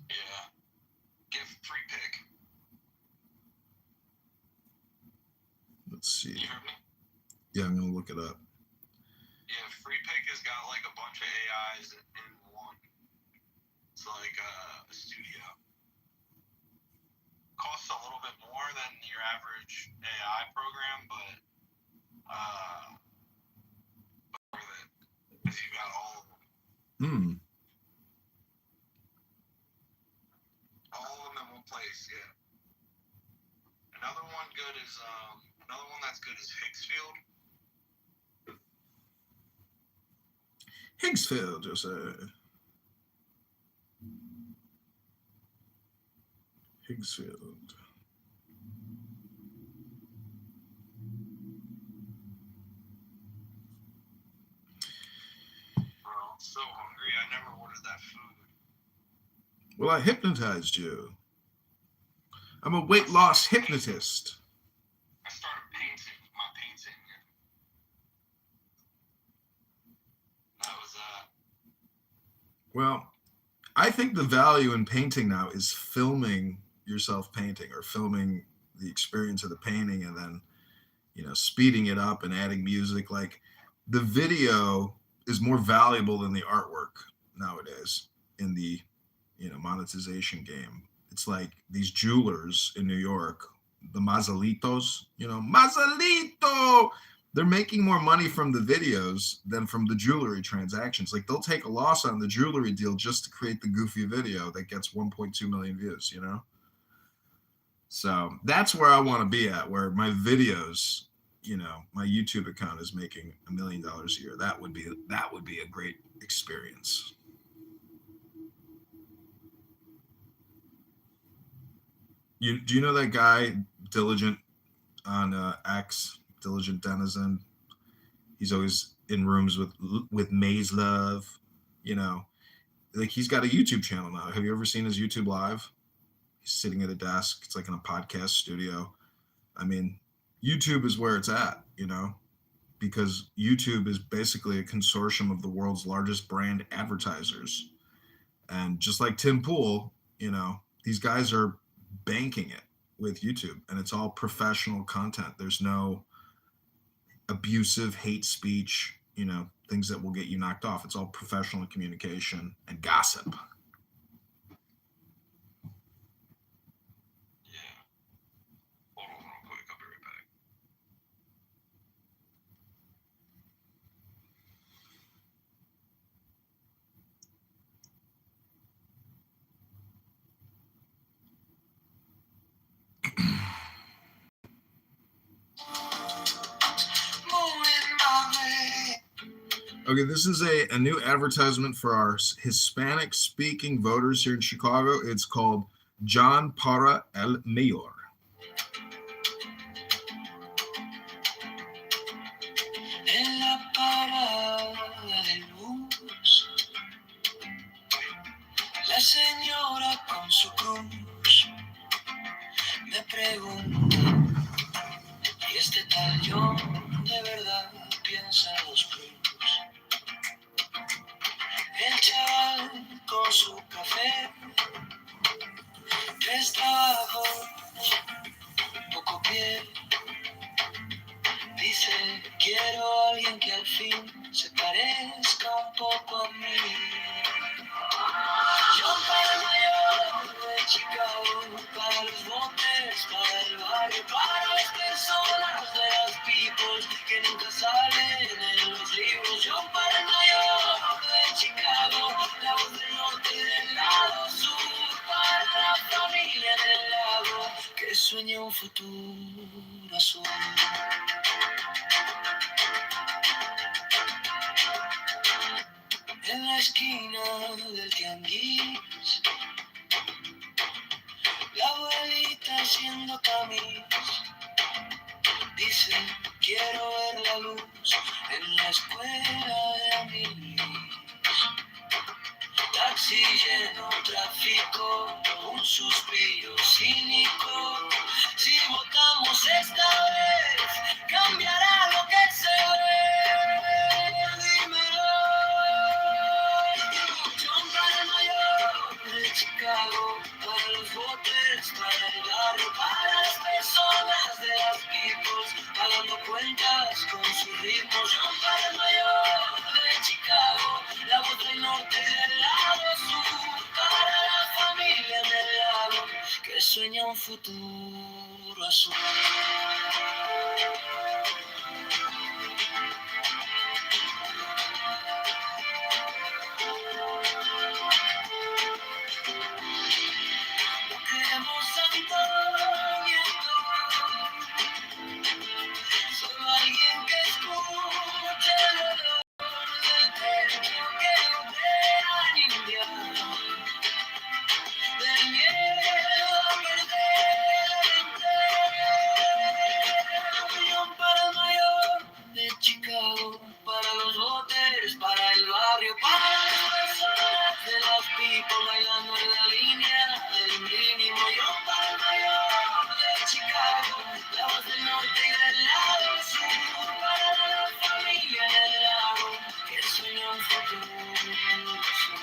Yeah. Get free pick. Let's see. You heard me? Yeah, I'm gonna look it up. Yeah, free pick has got like a bunch of AIs in one. It's like a studio. Costs a little bit more than your average AI program, but worth it if you got all of them. All of them in one place, yeah. Another one that's good is Higgsfield. Higgsfield, Jose. Higgsfield. Bro, I'm so hungry. I never ordered that food. Well, I hypnotized you. I'm a weight loss hypnotist. I started painting my painting. That was Well, I think the value in painting now is filming yourself painting or filming the experience of the painting and then, speeding it up and adding music. Like the video is more valuable than the artwork nowadays in the, monetization game. It's like these jewelers in New York, the Mazalitos, Mazalito, they're making more money from the videos than from the jewelry transactions. Like they'll take a loss on the jewelry deal just to create the goofy video that gets 1.2 million views, So that's where I want to be at, where my videos, my YouTube account is making $1 million a year. That would be a great experience. Do you know that guy Diligent on X, Diligent Denizen? He's always in rooms with Maze Love, like he's got a YouTube channel now. Have you ever seen his YouTube live? He's sitting at a desk. It's like in a podcast studio. I mean, YouTube is where it's at, because YouTube is basically a consortium of the world's largest brand advertisers. And just like Tim Pool, these guys are banking it with YouTube, and it's all professional content. There's no abusive hate speech, things that will get you knocked off. It's all professional communication and gossip. yeah. Hold on real quick. I'll be right back. Okay, this is a new advertisement for our Hispanic-speaking voters here in Chicago. It's called John para el Mayor. En la parada de luz, la señora con su cruz me pregunta, ¿y este tal John de verdad piensa en los cruz? El chaval con su café, tres trabajos, poco pie, dice, quiero a alguien que al fin se parezca un poco a mí. Yo para el mayor de Chicago, para los botes, para el barrio, para las personas de las people que nunca salen en los libros. Yo para el mayor de Chicago, la voz del norte y del lado sur, para la familia del lago que sueña un futuro azul. En la esquina del tianguis, la abuelita haciendo tamiz, dice, quiero ver la luz en la escuela de Amilis. Taxi lleno, tráfico, un suspiro cínico, Si votamos esta vez, cambiará lo que se ve. Dímelo. John para el mayor de Chicago, para los voters, para el barrio, para las personas de las peoples, pagando cuentas con sus ritmos. John para el mayor de Chicago, la voz del norte y del lado sur, para la familia en el lago que sueña un futuro azul. No queremos sentimiento, solo alguien que escuche el dolor del pecho que gotea en invierno, del miedo a perder el unión para el mayor de Chicago, para los voters, para el barrio, para las personas de las people bailando en la línea del mínimo. Yo para el mayor de Chicago, la voz del norte y del lado sur, para la familia en el lago que sueña un futuro azul.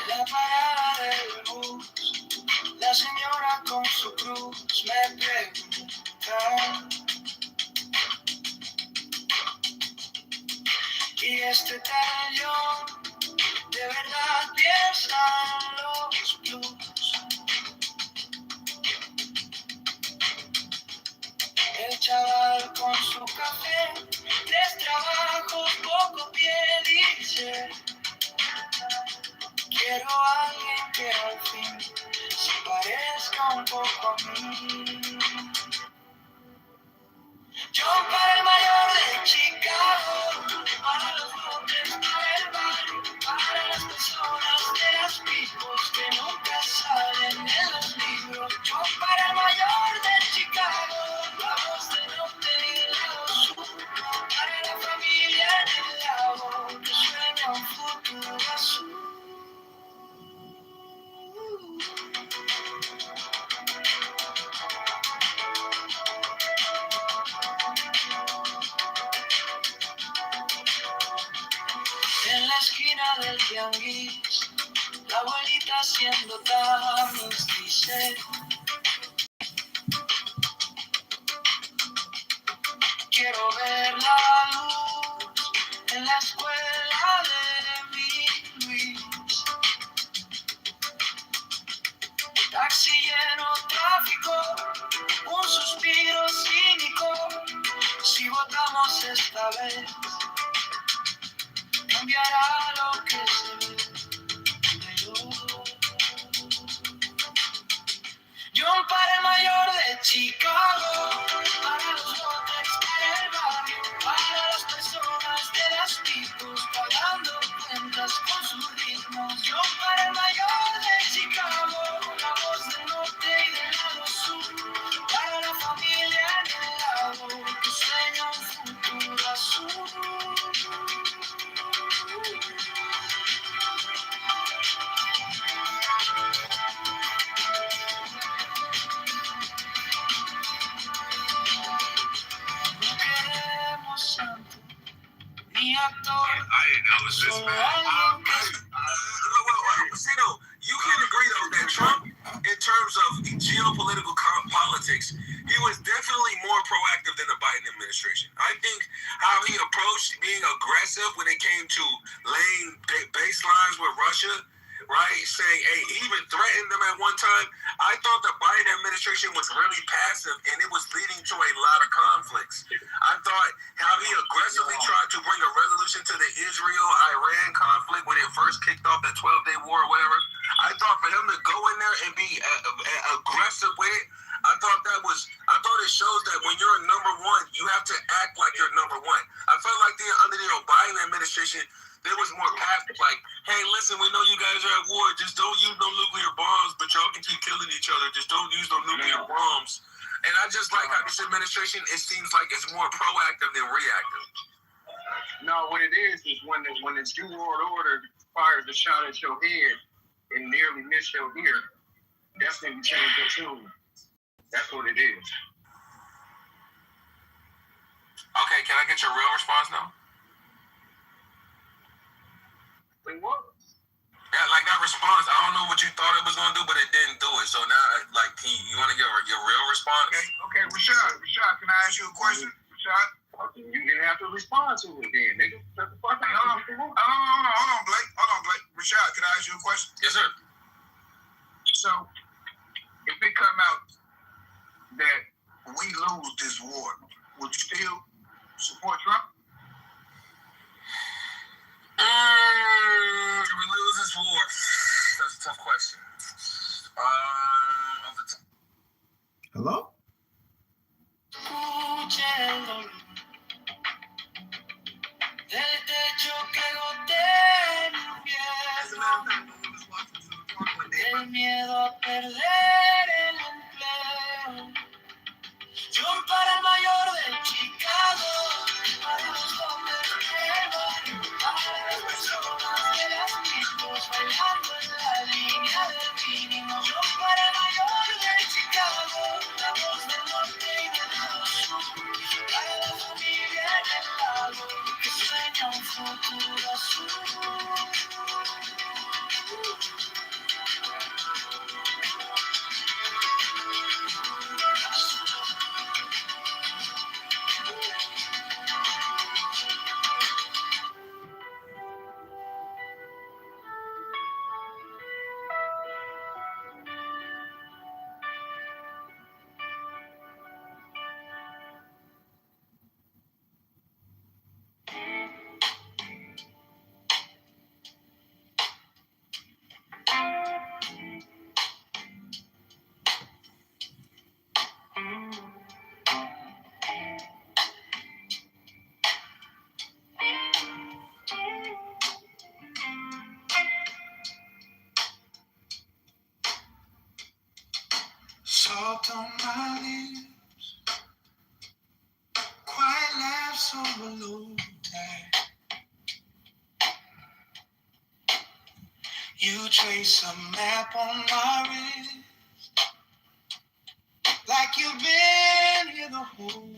La parada del bus, la señora con su cruz me pregunta: ¿y este tal John de verdad piensa en los blues? El chaval con su café, 3 trabajos, poco pie, dice: quiero a alguien que al fin se parezca un poco a mí. John para el mayor de Chicago, para los hombres, para el barrio, para las personas de las picos que nunca salen en los libros. John para el mayor de Chicago, la voz del norte y del lado sur, para la familia en el lago que sueña un futuro azul. En la esquina del tianguis, la abuelita haciendo tacos dice: quiero ver la luz en la escuela de mi Luis. Taxi lleno, tráfico, un suspiro cínico. Si votamos esta vez, cambiará lo que se ve. John para el mayor de Chicago, para los hombres, para el barrio, para las personas de las picos, pagando cuentas con sus ritmos. John para el mayor de Chicago, la voz del norte y del lado sur, para la familia en el lago que sueña un futuro azul. No queremos santo ni actor, solo alguien que Well, you can agree though that Trump, in terms of geopolitical politics, he was definitely more proactive than the Biden administration. I think how he approached being aggressive when it came to laying baselines with Russia, right? Saying, hey, he even threatened them at one time. I thought the Biden administration was really passive, and it was leading to a lot of conflicts. I thought how he aggressively tried to bring a resolution to the Israel-Iran conflict when it first kicked off that 12-day war or whatever. I thought for him to go in there and be aggressive with it, I thought it shows that when you're number one, you have to act like you're number one. I felt like under the Biden administration, there was more passive, like, hey, listen, we know you guys are at war. Just don't use no nuclear bombs, but y'all can keep killing each other. Just don't use no nuclear bombs. And I just like how this administration, it seems like it's more proactive than reactive. No, what it is when the New World Order fires a shot at your head and nearly miss your ear, that's when you change your tune. That's what it is. Okay, can I get your real response now? Like what? Yeah, like that response, I don't know what you thought it was going to do, but it didn't do it. So now, like, you want to give your real response? Okay, Rashad, can I ask you a question? Rashad? You didn't have to respond to it then, nigga. Hold on, Blake. Rashad, can I ask you a question? Yes, sir. So, if it come out that we lose this war, would you still support Trump? We lose this war. That's a tough question. Hello? Del techo que gotea en invierno, del miedo a perder el empleo. Yo para el mayor de Chicago, para los hombres del barrio, para las personas de las mismas, bailando en la línea del mínimo. Yo para el mayor de Chicago, la voz del norte y del sur, para la familia en el lago, que sueña un futuro azul. Salt on my lips, quiet laughs over low tide. You trace a map on my wrist, like you've been here the whole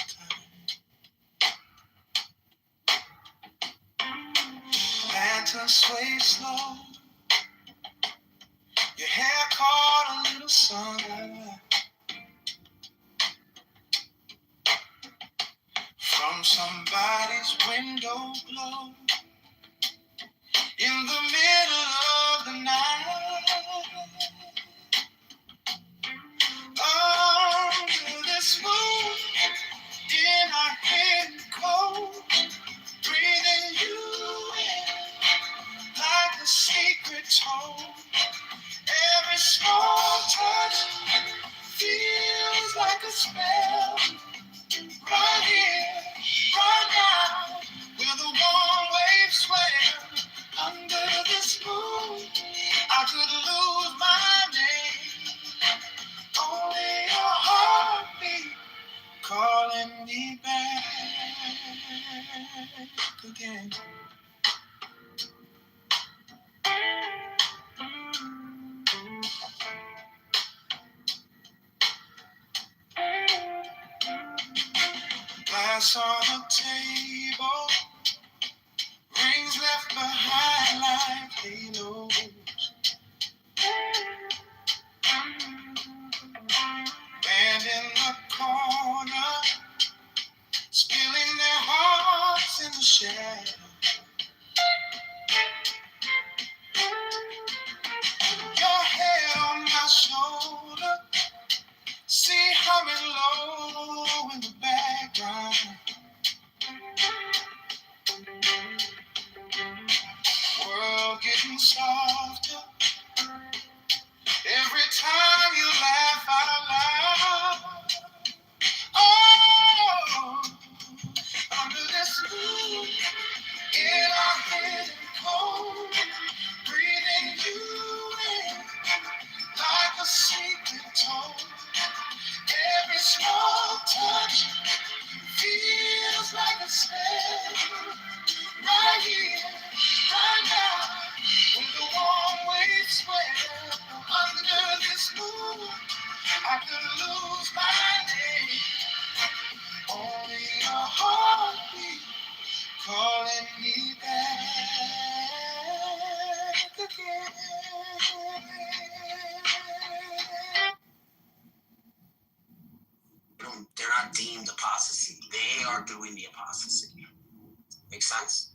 time. Lantern sway slow, your hair caught a little sun. From somebody's window glow in the middle of the night. Under this moon, in our hidden cold, breathing you in like a secret told. Every small touch feels like a spell. Right here, right now, where the warm waves swell. Under this moon, I could lose my name. Only your heartbeat calling me back again. Glass on the table, rings left behind like halos. Band in the corner, spilling their hearts in the shadow. lose my name. Only a heartbeat calling me back again. They're not deemed apostasy. They are doing the apostasy. Make sense?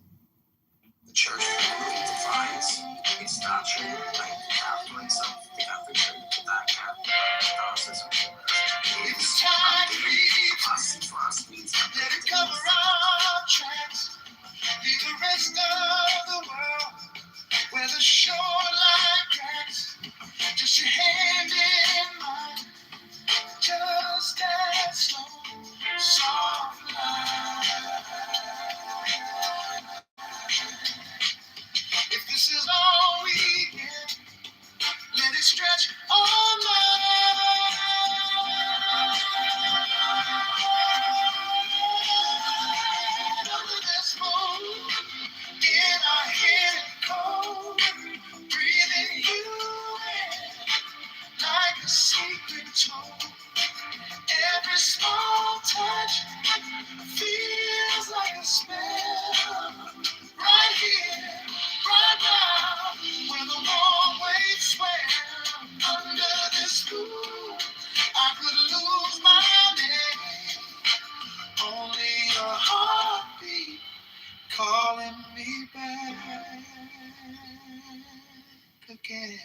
The church defines its doctrine like the Catholics of the Catholic Church, that Catholicism. It's time to leave. Apostasy for us means Let it cover our tracks. Leave the rest of the world where the shoreline cracks. Just your hand in mine. Just that slow, soft line. If this is all we get, let it stretch all night. Under this moon, in our hidden cold, breathing you in like a secret tone. Every small touch feels like a spell. Right here, right now, where the warm waves swell. Under this moon, I could lose my name. Only a heartbeat calling me back again.